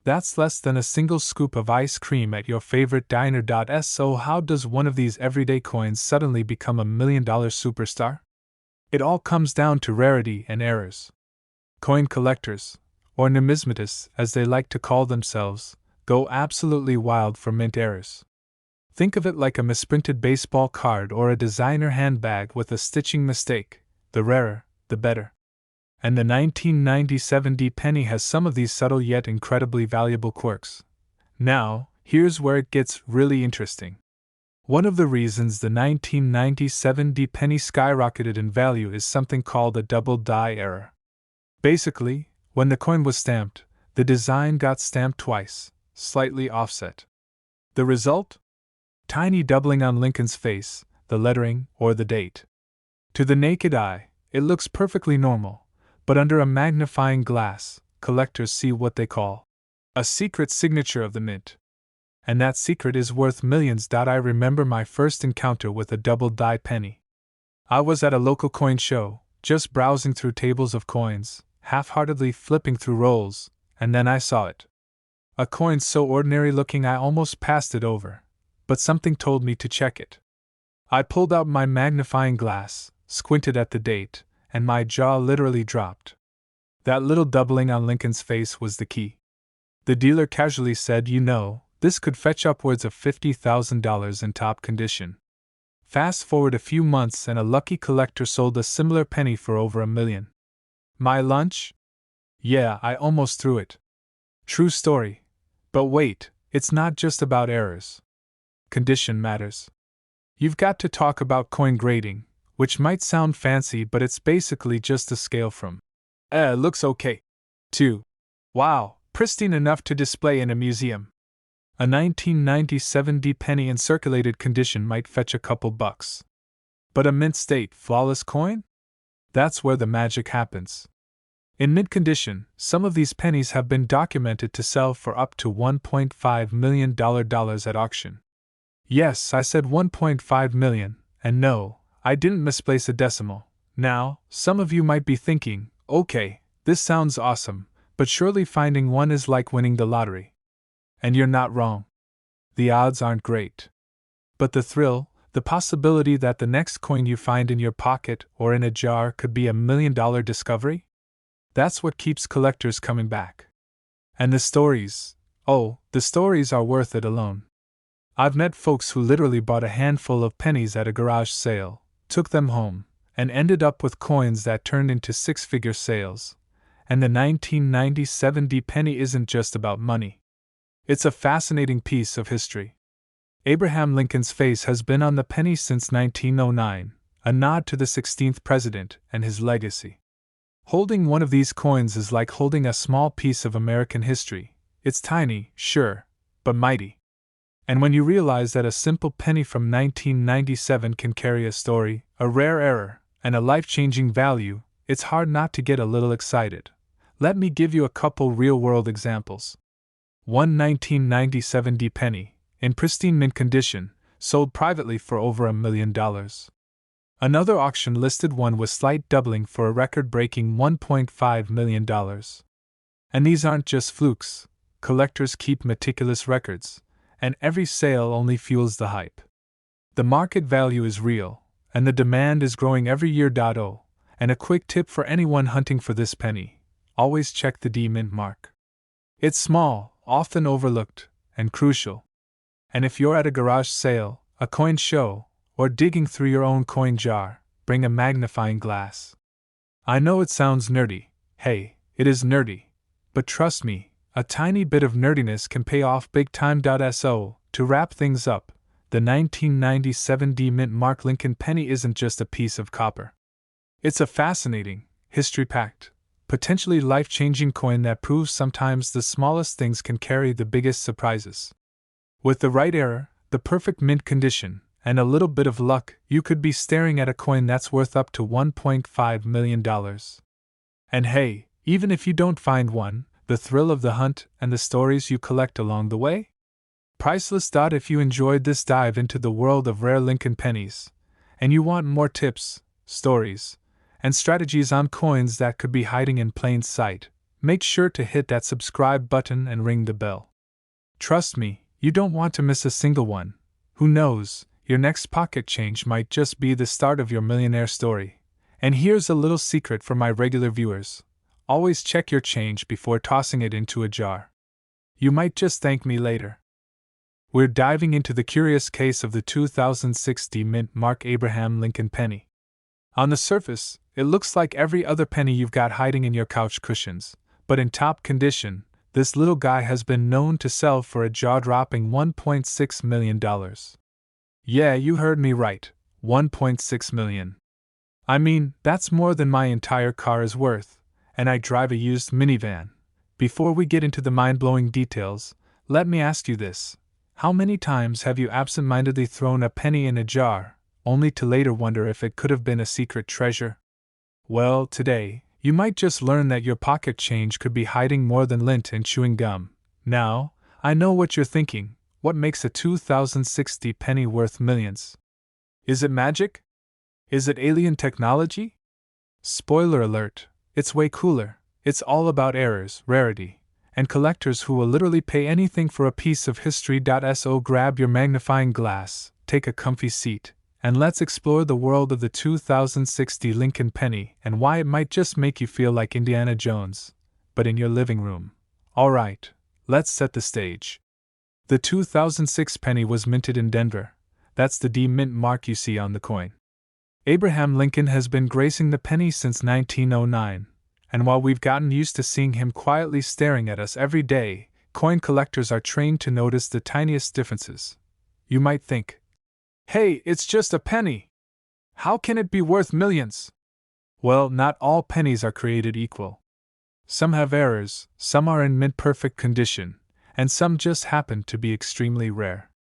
[SPEAKER 1] That's less than a single scoop of ice cream at your favorite diner. So how does one of these everyday coins suddenly become $1 million superstar? It all comes down to rarity and errors. Coin collectors, or numismatists as they like to call themselves, go absolutely wild for mint errors. Think of it like a misprinted baseball card or a designer handbag with a stitching mistake. The rarer, the better. And the 1997 D penny has some of these subtle yet incredibly valuable quirks. Now, here's where it gets really interesting. One of the reasons the 1997 D penny skyrocketed in value is something called a double die error. Basically, when the coin was stamped, the design got stamped twice, slightly offset. The result? Tiny doubling on Lincoln's face, the lettering, or the date. To the naked eye, it looks perfectly normal, but under a magnifying glass, collectors see what they call a secret signature of the mint. And that secret is worth millions. I remember my first encounter with a double die penny. I was at a local coin show, just browsing through tables of coins, half-heartedly flipping through rolls, and then I saw it. A coin so ordinary looking I almost passed it over, but something told me to check it. I pulled out my magnifying glass, squinted at the date, and my jaw literally dropped. That little doubling on Lincoln's face was the key. The dealer casually said, this could fetch upwards of $50,000 in top condition. Fast forward a few months and a lucky collector sold a similar penny for over $1 million. My lunch? Yeah, I almost threw it. True story. But wait, it's not just about errors. Condition matters. You've got to talk about coin grading, which might sound fancy, but it's basically just a scale from looks okay to wow, pristine enough to display in a museum. A 1997 D penny in circulated condition might fetch a couple bucks. But a mint state, flawless coin? That's where the magic happens. In mint condition, some of these pennies have been documented to sell for up to $1.5 million at auction. Yes, I said 1.5 million, and no, I didn't misplace a decimal. Now, some of you might be thinking, okay, this sounds awesome, but surely finding one is like winning the lottery. And you're not wrong. The odds aren't great. But the thrill, the possibility that the next coin you find in your pocket or in a jar could be $1 million discovery? That's what keeps collectors coming back. And the stories, the stories are worth it alone. I've met folks who literally bought a handful of pennies at a garage sale, took them home, and ended up with coins that turned into six-figure sales. And the 1997 D penny isn't just about money. It's a fascinating piece of history. Abraham Lincoln's face has been on the penny since 1909, a nod to the 16th president and his legacy. Holding one of these coins is like holding a small piece of American history. It's tiny, sure, but mighty. And when you realize that a simple penny from 1997 can carry a story, a rare error, and a life-changing value, it's hard not to get a little excited. Let me give you a couple real-world examples. One 1997 D penny, in pristine mint condition, sold privately for over $1 million. Another auction listed one with slight doubling for a record-breaking $1.5 million. And these aren't just flukes. Collectors keep meticulous records, and every sale only fuels the hype. The market value is real, and the demand is growing every year. And a quick tip for anyone hunting for this penny: always check the D mint mark. It's small, often overlooked, and crucial. And if you're at a garage sale, a coin show, or digging through your own coin jar, bring a magnifying glass. I know it sounds nerdy. Hey, it is nerdy. But trust me, a tiny bit of nerdiness can pay off big time. To wrap things up, the 1997 D mint mark Lincoln penny isn't just a piece of copper. It's a fascinating, history-packed, potentially life-changing coin that proves sometimes the smallest things can carry the biggest surprises. With the right error, the perfect mint condition, and a little bit of luck, you could be staring at a coin that's worth up to $1.5 million. And hey, even if you don't find one, the thrill of the hunt and the stories you collect along the way? Priceless. If you enjoyed this dive into the world of rare Lincoln pennies, and you want more tips, stories, and strategies on coins that could be hiding in plain sight, make sure to hit that subscribe button and ring the bell. Trust me, you don't want to miss a single one. Who knows, your next pocket change might just be the start of your millionaire story. And here's a little secret for my regular viewers: always check your change before tossing it into a jar. You might just thank me later. We're diving into the curious case of the 2006 D mint mark Abraham Lincoln penny. On the surface, it looks like every other penny you've got hiding in your couch cushions, but in top condition, this little guy has been known to sell for a jaw-dropping $1.6 million. Yeah, you heard me right, $1.6 million. I mean, that's more than my entire car is worth, and I drive a used minivan. Before we get into the mind-blowing details, let me ask you this: how many times have you absent-mindedly thrown a penny in a jar, only to later wonder if it could have been a secret treasure? Well, today, you might just learn that your pocket change could be hiding more than lint and chewing gum. Now, I know what you're thinking: what makes a 2060 penny worth millions? Is it magic? Is it alien technology? Spoiler alert, it's way cooler. It's all about errors, rarity, and collectors who will literally pay anything for a piece of history. So grab your magnifying glass, take a comfy seat, and let's explore the world of the 2060 Lincoln penny and why it might just make you feel like Indiana Jones, but in your living room. Alright, let's set the stage. The 2006 penny was minted in Denver. That's the D mint mark you see on the coin. Abraham Lincoln has been gracing the penny since 1909, and while we've gotten used to seeing him quietly staring at us every day, coin collectors are trained to notice the tiniest differences. You might think, hey, it's just a penny. How can it be worth millions? Well, not all pennies are created equal. Some have errors, some are in mint-perfect condition, and some just happen to be extremely rare.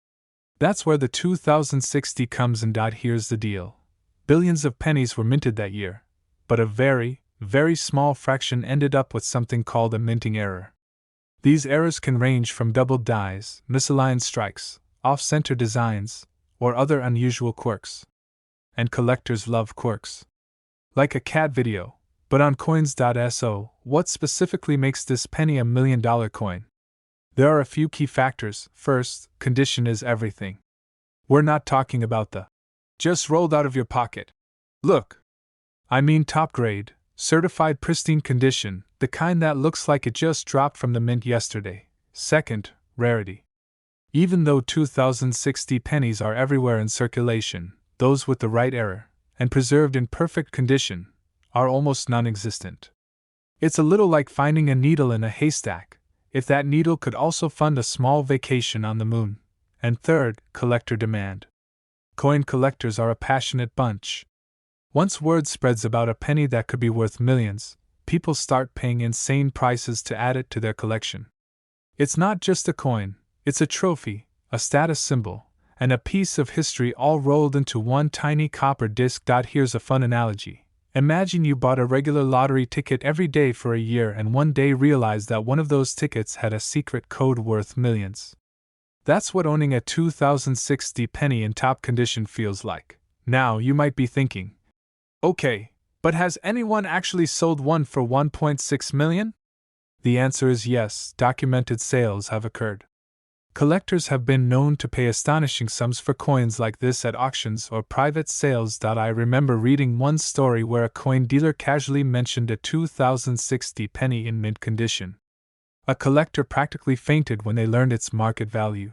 [SPEAKER 1] That's where the 2060 comes in. Here's the deal. Billions of pennies were minted that year, but a very, very small fraction ended up with something called a minting error. These errors can range from doubled dies, misaligned strikes, off-center designs, or other unusual quirks. And collectors love quirks. Like a cat video, but on coins.so, what specifically makes this penny a $1 million coin? There are a few key factors. First, condition is everything. We're not talking about the just rolled out of your pocket look. I mean top grade, certified pristine condition, the kind that looks like it just dropped from the mint yesterday. Second, rarity. Even though 2060 pennies are everywhere in circulation, those with the right error, and preserved in perfect condition, are almost non-existent. It's a little like finding a needle in a haystack, if that needle could also fund a small vacation on the moon. And third, collector demand. Coin collectors are a passionate bunch. Once word spreads about a penny that could be worth millions, people start paying insane prices to add it to their collection. It's not just a coin, it's a trophy, a status symbol, and a piece of history all rolled into one tiny copper disc. Here's a fun analogy. Imagine you bought a regular lottery ticket every day for a year and one day realized that one of those tickets had a secret code worth millions. That's what owning a 2060 penny in top condition feels like. Now you might be thinking, okay, but has anyone actually sold one for $1.6 million? The answer is yes, documented sales have occurred. Collectors have been known to pay astonishing sums for coins like this at auctions or private sales. I remember reading one story where a coin dealer casually mentioned a 2060 penny in mint condition. A collector practically fainted when they learned its market value.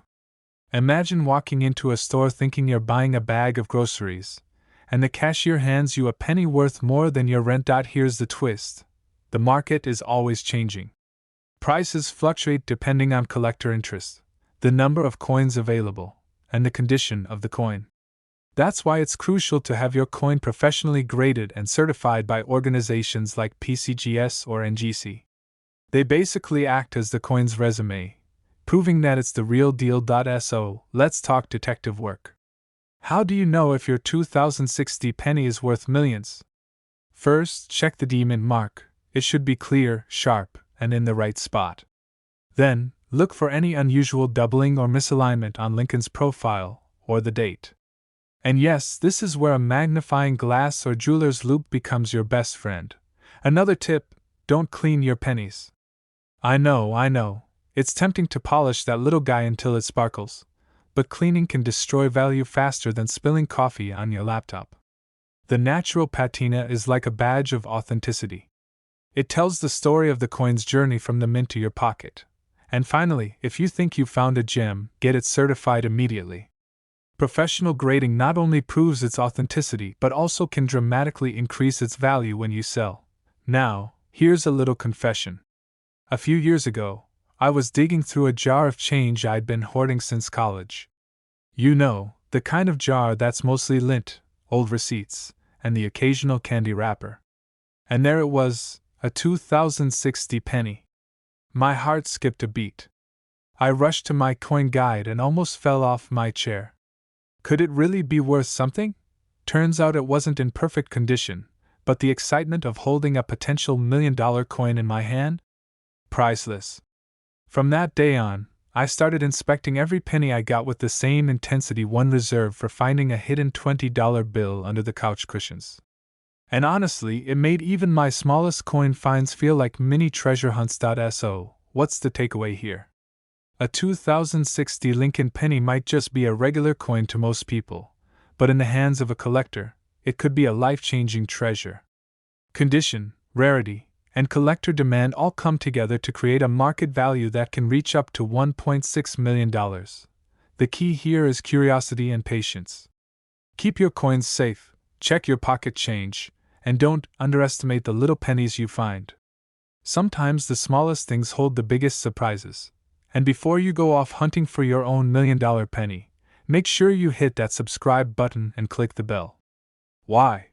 [SPEAKER 1] Imagine walking into a store thinking you're buying a bag of groceries, and the cashier hands you a penny worth more than your rent. Here's the twist. The market is always changing. Prices fluctuate depending on collector interest, the number of coins available, and the condition of the coin. That's why it's crucial to have your coin professionally graded and certified by organizations like PCGS or NGC. They basically act as the coin's resume, proving that it's the real deal. So, let's talk detective work. How do you know if your 2060 penny is worth millions? First, check the D mint mark. It should be clear, sharp, and in the right spot. Then, look for any unusual doubling or misalignment on Lincoln's profile, or the date. And yes, this is where a magnifying glass or jeweler's loupe becomes your best friend. Another tip, don't clean your pennies. I know, it's tempting to polish that little guy until it sparkles, but cleaning can destroy value faster than spilling coffee on your laptop. The natural patina is like a badge of authenticity. It tells the story of the coin's journey from the mint to your pocket. And finally, if you think you've found a gem, get it certified immediately. Professional grading not only proves its authenticity but also can dramatically increase its value when you sell. Now, here's a little confession. A few years ago, I was digging through a jar of change I'd been hoarding since college. You know, the kind of jar that's mostly lint, old receipts, and the occasional candy wrapper. And there it was, a 2060 penny. My heart skipped a beat. I rushed to my coin guide and almost fell off my chair. Could it really be worth something? Turns out it wasn't in perfect condition, but the excitement of holding a potential $1 million coin in my hand? Priceless. From that day on, I started inspecting every penny I got with the same intensity one reserved for finding a hidden $20 bill under the couch cushions. And honestly, it made even my smallest coin finds feel like mini treasure hunts. So, what's the takeaway here? A 2060 Lincoln penny might just be a regular coin to most people, but in the hands of a collector, it could be a life-changing treasure. Condition, rarity, and collector demand all come together to create a market value that can reach up to $1.6 million. The key here is curiosity and patience. Keep your coins safe, check your pocket change, and don't underestimate the little pennies you find. Sometimes the smallest things hold the biggest surprises. And before you go off hunting for your own $1 million penny, make sure you hit that subscribe button and click the bell. Why?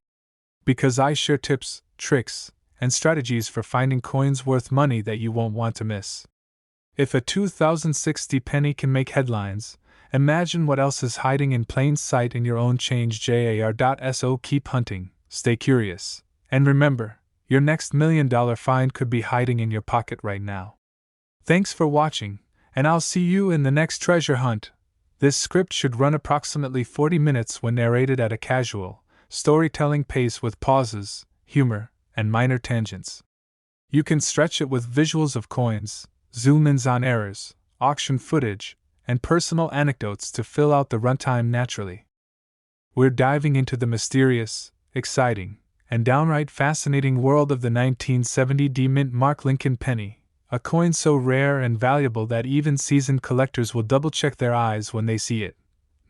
[SPEAKER 1] Because I share tips, tricks, and strategies for finding coins worth money that you won't want to miss. If a 2060 penny can make headlines, imagine what else is hiding in plain sight in your own change. JAR.so. Keep hunting, stay curious, and remember, your next $1 million find could be hiding in your pocket right now. Thanks for watching, and I'll see you in the next treasure hunt. This script should run approximately 40 minutes when narrated at a casual, storytelling pace with pauses, humor, and minor tangents. You can stretch it with visuals of coins, zoom-ins on errors, auction footage, and personal anecdotes to fill out the runtime naturally. We're diving into the mysterious, exciting, and downright fascinating world of the 1970 D mint mark Lincoln penny, a coin so rare and valuable that even seasoned collectors will double-check their eyes when they see it.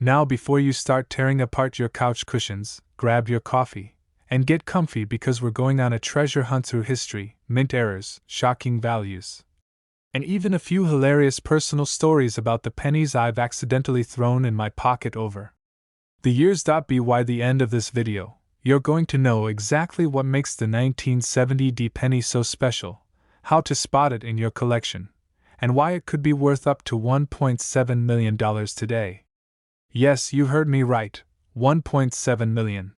[SPEAKER 1] Now, before you start tearing apart your couch cushions, grab your coffee, and get comfy because we're going on a treasure hunt through history, mint errors, shocking values, and even a few hilarious personal stories about the pennies I've accidentally thrown in my pocket over the years. By the end of this video, you're going to know exactly what makes the 1970 D penny so special, how to spot it in your collection, and why it could be worth up to $1.7 million today. Yes, you heard me right, $1.7 million.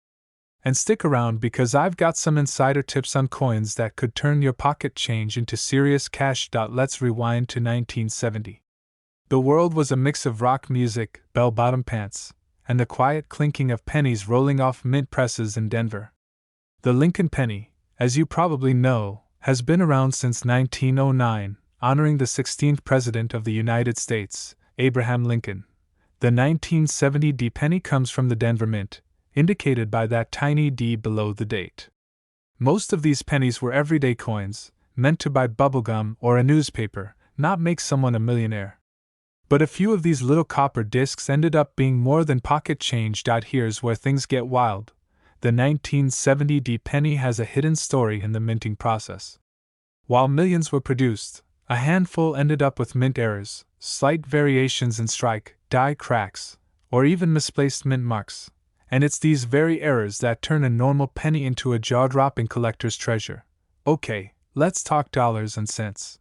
[SPEAKER 1] And stick around because I've got some insider tips on coins that could turn your pocket change into serious cash. Let's rewind to 1970. The world was a mix of rock music, bell-bottom pants, and the quiet clinking of pennies rolling off mint presses in Denver. The Lincoln penny, as you probably know, has been around since 1909, honoring the 16th President of the United States, Abraham Lincoln. The 1970 D penny comes from the Denver Mint, indicated by that tiny D below the date. Most of these pennies were everyday coins, meant to buy bubblegum or a newspaper, not make someone a millionaire. But a few of these little copper discs ended up being more than pocket change. Here's where things get wild. The 1970 D penny has a hidden story in the minting process. While millions were produced, a handful ended up with mint errors, slight variations in strike, die cracks, or even misplaced mint marks. And it's these very errors that turn a normal penny into a jaw-dropping collector's treasure. Okay, let's talk dollars and cents.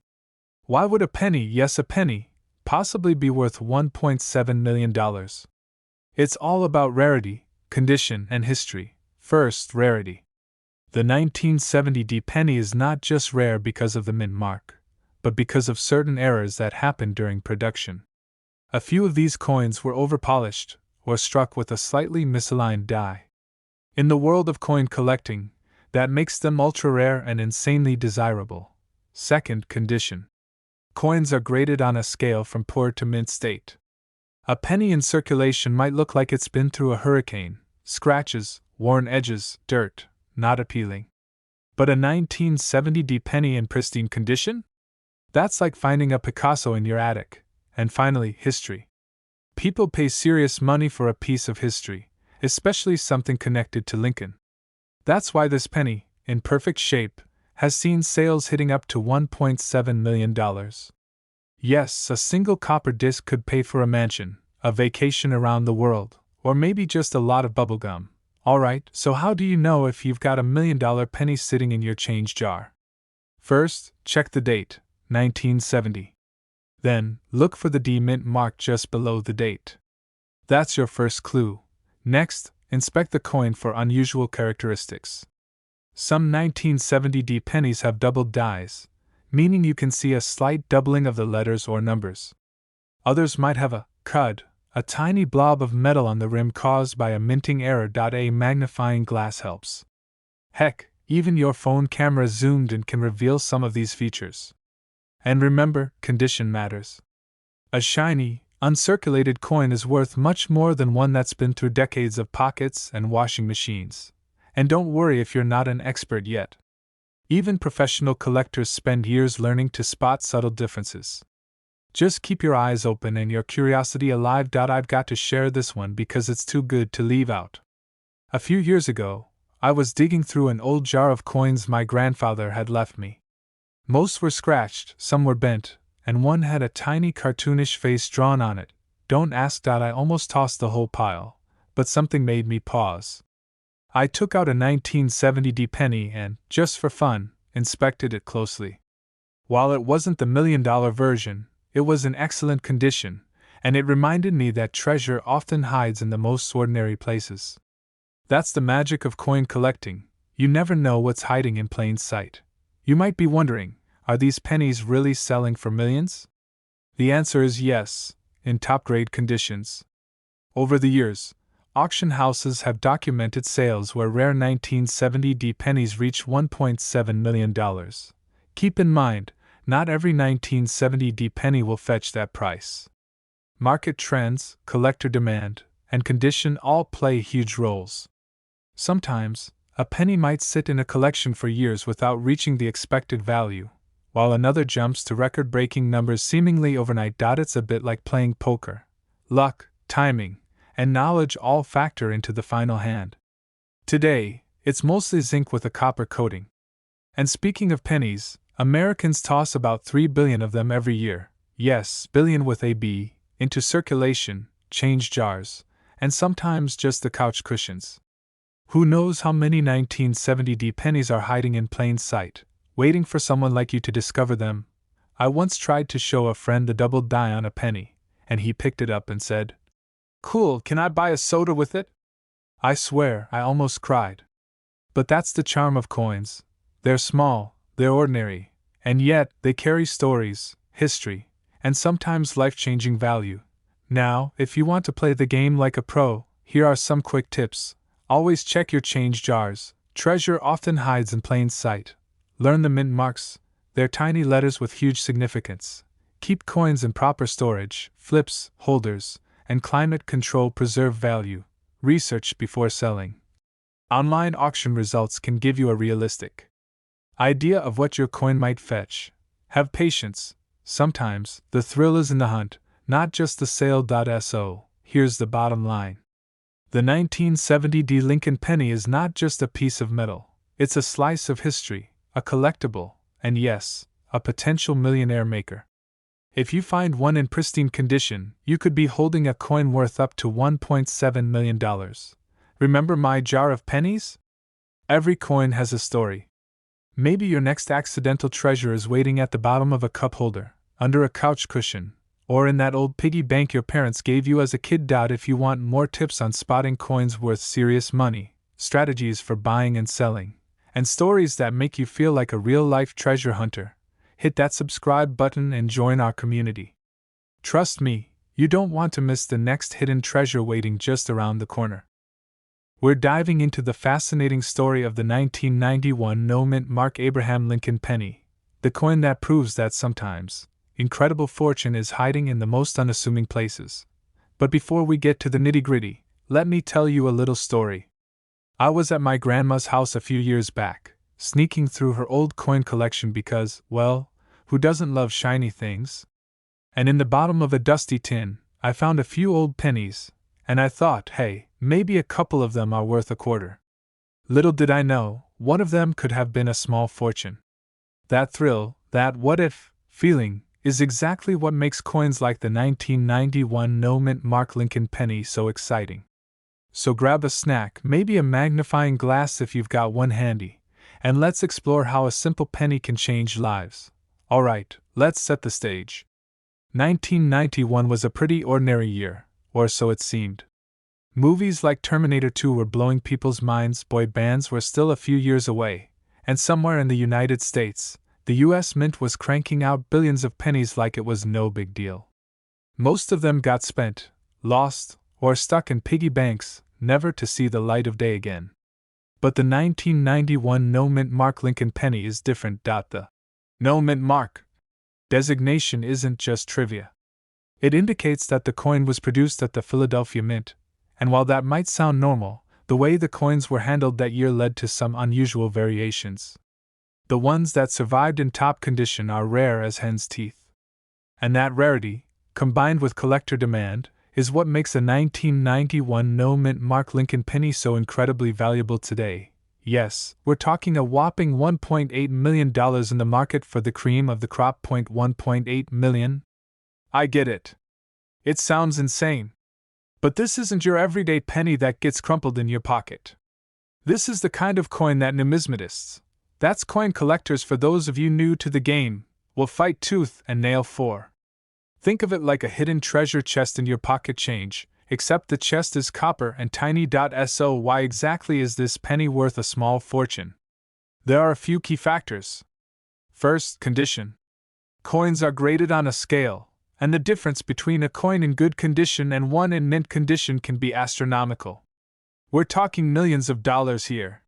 [SPEAKER 1] Why would a penny, yes a penny, possibly be worth $1.7 million? It's all about rarity, condition, and history. First, rarity. The 1970 D penny is not just rare because of the mint mark, but because of certain errors that happened during production. A few of these coins were overpolished, or struck with a slightly misaligned die. In the world of coin collecting, that makes them ultra-rare and insanely desirable. Second, condition. Coins are graded on a scale from poor to mint state. A penny in circulation might look like it's been through a hurricane, scratches, worn edges, dirt, not appealing. But a 1970 D penny in pristine condition? That's like finding a Picasso in your attic. And finally, history. People pay serious money for a piece of history, especially something connected to Lincoln. That's why this penny, in perfect shape, has seen sales hitting up to $1.7 million. Yes, a single copper disc could pay for a mansion, a vacation around the world, or maybe just a lot of bubblegum. Alright, so how do you know if you've got $1 million penny sitting in your change jar? First, check the date, 1970. Then, look for the D mint mark just below the date. That's your first clue. Next, inspect the coin for unusual characteristics. Some 1970 D pennies have doubled dies, meaning you can see a slight doubling of the letters or numbers. Others might have a cud, a tiny blob of metal on the rim caused by a minting error. A magnifying glass helps. Heck, even your phone camera zoomed in can reveal some of these features. And remember, condition matters. A shiny, uncirculated coin is worth much more than one that's been through decades of pockets and washing machines. And don't worry if you're not an expert yet. Even professional collectors spend years learning to spot subtle differences. Just keep your eyes open and your curiosity alive. I've got to share this one because it's too good to leave out. A few years ago, I was digging through an old jar of coins my grandfather had left me. Most were scratched, some were bent, and one had a tiny cartoonish face drawn on it. Don't ask. I almost tossed the whole pile, but something made me pause. I took out a 1970 penny and, just for fun, inspected it closely. While it wasn't the $1 million version, it was in excellent condition, and it reminded me that treasure often hides in the most ordinary places. That's the magic of coin collecting. You never know what's hiding in plain sight. You might be wondering, are these pennies really selling for millions? The answer is yes, in top-grade conditions. Over the years, auction houses have documented sales where rare 1970 pennies reach $1.7 million. Keep in mind, not every 1970 penny will fetch that price. Market trends, collector demand, and condition all play huge roles. Sometimes, a penny might sit in a collection for years without reaching the expected value, while another jumps to record-breaking numbers seemingly overnight. It's a bit like playing poker. Luck, timing, and knowledge all factor into the final hand. Today, it's mostly zinc with a copper coating. And speaking of pennies, Americans toss about 3 billion of them every year, yes, billion with a B, into circulation, change jars, and sometimes just the couch cushions. Who knows how many 1970 pennies are hiding in plain sight, waiting for someone like you to discover them? I once tried to show a friend the doubled die on a penny, and he picked it up and said, "Cool, can I buy a soda with it?" I swear, I almost cried. But that's the charm of coins. They're small, they're ordinary, and yet they carry stories, history, and sometimes life-changing value. Now, if you want to play the game like a pro, here are some quick tips. Always check your change jars. Treasure often hides in plain sight. Learn the mint marks. They're tiny letters with huge significance. Keep coins in proper storage. Flips, holders, and climate control preserve value. Research before selling. Online auction results can give you a realistic idea of what your coin might fetch. Have patience. Sometimes, the thrill is in the hunt, not just the sale. So, here's the bottom line. The 1970 Lincoln penny is not just a piece of metal. It's a slice of history, a collectible, and yes, a potential millionaire maker. If you find one in pristine condition, you could be holding a coin worth up to $1.7 million. Remember my jar of pennies? Every coin has a story. Maybe your next accidental treasure is waiting at the bottom of a cup holder, under a couch cushion, or in that old piggy bank your parents gave you as a kid. If you want more tips on spotting coins worth serious money, strategies for buying and selling, and stories that make you feel like a real-life treasure hunter, hit that subscribe button and join our community. Trust me, you don't want to miss the next hidden treasure waiting just around the corner. We're diving into the fascinating story of the 1991 no-mint mark Abraham Lincoln penny, the coin that proves that sometimes incredible fortune is hiding in the most unassuming places. But before we get to the nitty-gritty, let me tell you a little story. I was at my grandma's house a few years back, sneaking through her old coin collection because, well, who doesn't love shiny things? And in the bottom of a dusty tin, I found a few old pennies, and I thought, hey, maybe a couple of them are worth a quarter. Little did I know, one of them could have been a small fortune. That thrill, that what-if feeling, is exactly what makes coins like the 1991 no-mint mark Lincoln penny so exciting. So grab a snack, maybe a magnifying glass if you've got one handy, and let's explore how a simple penny can change lives. Alright, let's set the stage. 1991 was a pretty ordinary year, or so it seemed. Movies like Terminator 2 were blowing people's minds, boy bands were still a few years away, and somewhere in the United States, the US Mint was cranking out billions of pennies like it was no big deal. Most of them got spent, lost, or stuck in piggy banks, never to see the light of day again. But the 1991 no-mint mark Lincoln penny is different. The no-mint mark designation isn't just trivia. It indicates that the coin was produced at the Philadelphia Mint, and while that might sound normal, the way the coins were handled that year led to some unusual variations. The ones that survived in top condition are rare as hen's teeth. And that rarity, combined with collector demand, is what makes a 1991 no-mint mark Lincoln penny so incredibly valuable today. Yes, we're talking a whopping $1.8 million in the market for the cream of the crop. $1.8 million? I get it. It sounds insane. But this isn't your everyday penny that gets crumpled in your pocket. This is the kind of coin that numismatists, that's coin collectors for those of you new to the game, will fight tooth and nail for. Think of it like a hidden treasure chest in your pocket change, except the chest is copper and tiny. So why exactly is this penny worth a small fortune? There are a few key factors. First, condition. Coins are graded on a scale, and the difference between a coin in good condition and one in mint condition can be astronomical. We're talking millions of dollars here.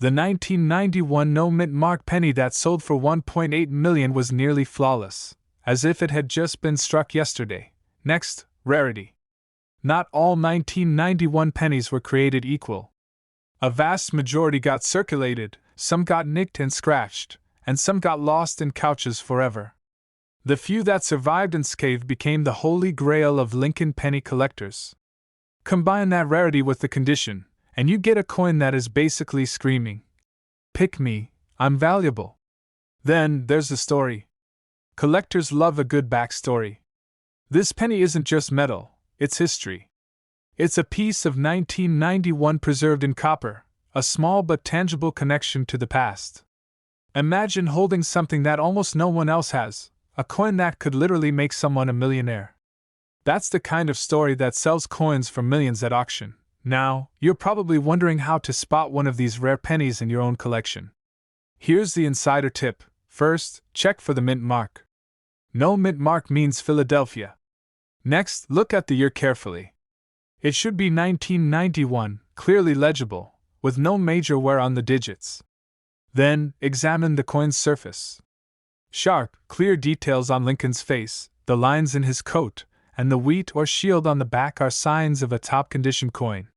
[SPEAKER 1] The 1991 no-mint mark penny that sold for $1.8 million was nearly flawless, as if it had just been struck yesterday. Next, rarity. Not all 1991 pennies were created equal. A vast majority got circulated, some got nicked and scratched, and some got lost in couches forever. The few that survived unscathed became the holy grail of Lincoln penny collectors. Combine that rarity with the condition, and you get a coin that is basically screaming, "Pick me, I'm valuable." Then there's the story. Collectors love a good backstory. This penny isn't just metal, it's history. It's a piece of 1991 preserved in copper, a small but tangible connection to the past. Imagine holding something that almost no one else has, a coin that could literally make someone a millionaire. That's the kind of story that sells coins for millions at auction. Now, you're probably wondering how to spot one of these rare pennies in your own collection. Here's the insider tip. First, check for the mint mark. No mint mark means Philadelphia. Next, look at the year carefully. It should be 1991, clearly legible, with no major wear on the digits. Then, examine the coin's surface. Sharp, clear details on Lincoln's face, the lines in his coat, and the wheat or shield on the back are signs of a top-condition coin.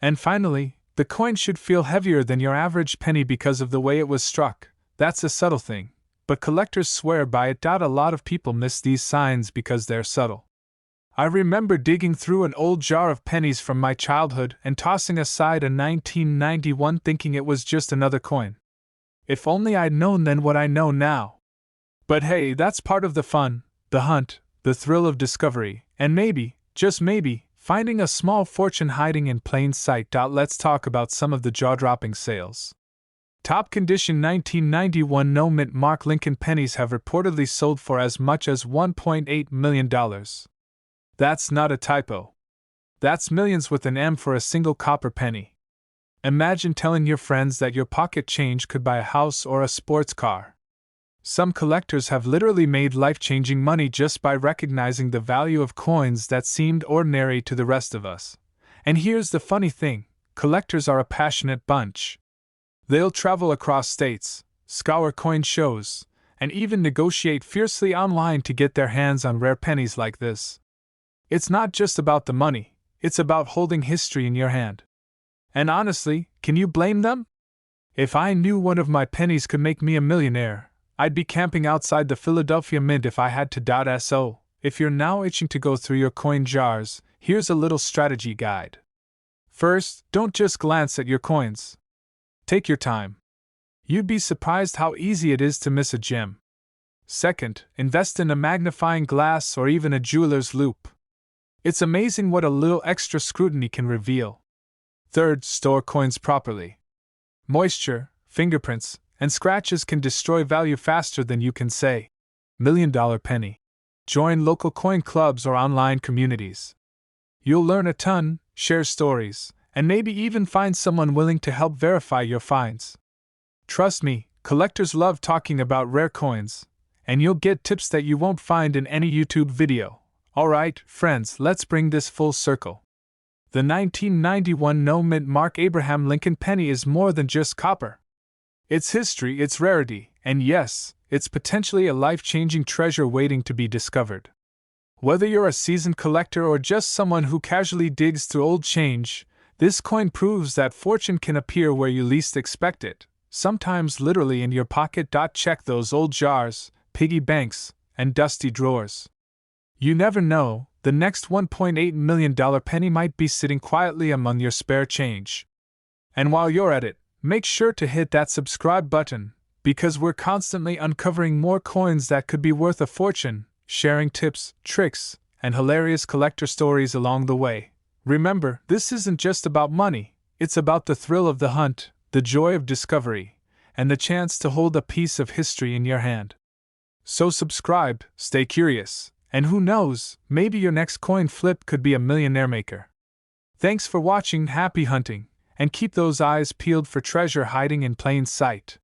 [SPEAKER 1] And finally, the coin should feel heavier than your average penny because of the way it was struck. That's a subtle thing, but collectors swear by it. A lot of people miss these signs because they're subtle. I remember digging through an old jar of pennies from my childhood and tossing aside a 1991 thinking it was just another coin. If only I'd known then what I know now. But hey, that's part of the fun, the hunt, the thrill of discovery, and maybe, just maybe, finding a small fortune hiding in plain sight. Let's talk about some of the jaw-dropping sales. Top condition 1991 no-mint mark Lincoln pennies have reportedly sold for as much as $1.8 million. That's not a typo. That's millions with an M for a single copper penny. Imagine telling your friends that your pocket change could buy a house or a sports car. Some collectors have literally made life-changing money just by recognizing the value of coins that seemed ordinary to the rest of us. And here's the funny thing, collectors are a passionate bunch. They'll travel across states, scour coin shows, and even negotiate fiercely online to get their hands on rare pennies like this. It's not just about the money, it's about holding history in your hand. And honestly, can you blame them? If I knew one of my pennies could make me a millionaire, I'd be camping outside the Philadelphia Mint if I had to. So, if you're now itching to go through your coin jars, here's a little strategy guide. First, don't just glance at your coins. Take your time. You'd be surprised how easy it is to miss a gem. Second, invest in a magnifying glass or even a jeweler's loupe. It's amazing what a little extra scrutiny can reveal. Third, store coins properly. Moisture, fingerprints, and scratches can destroy value faster than you can say. $1 million penny. Join local coin clubs or online communities. You'll learn a ton, share stories, and maybe even find someone willing to help verify your finds. Trust me, collectors love talking about rare coins, and you'll get tips that you won't find in any YouTube video. Alright, friends, let's bring this full circle. The 1991 no-mint mark Abraham Lincoln penny is more than just copper. It's history, it's rarity, and yes, it's potentially a life-changing treasure waiting to be discovered. Whether you're a seasoned collector or just someone who casually digs through old change, this coin proves that fortune can appear where you least expect it, sometimes literally in your pocket. Check those old jars, piggy banks, and dusty drawers. You never know, the next $1.8 million penny might be sitting quietly among your spare change. And while you're at it, make sure to hit that subscribe button, because we're constantly uncovering more coins that could be worth a fortune, sharing tips, tricks, and hilarious collector stories along the way. Remember, this isn't just about money, it's about the thrill of the hunt, the joy of discovery, and the chance to hold a piece of history in your hand. So subscribe, stay curious, and who knows, maybe your next coin flip could be a millionaire maker. Thanks for watching, happy hunting, and keep those eyes peeled for treasure hiding in plain sight.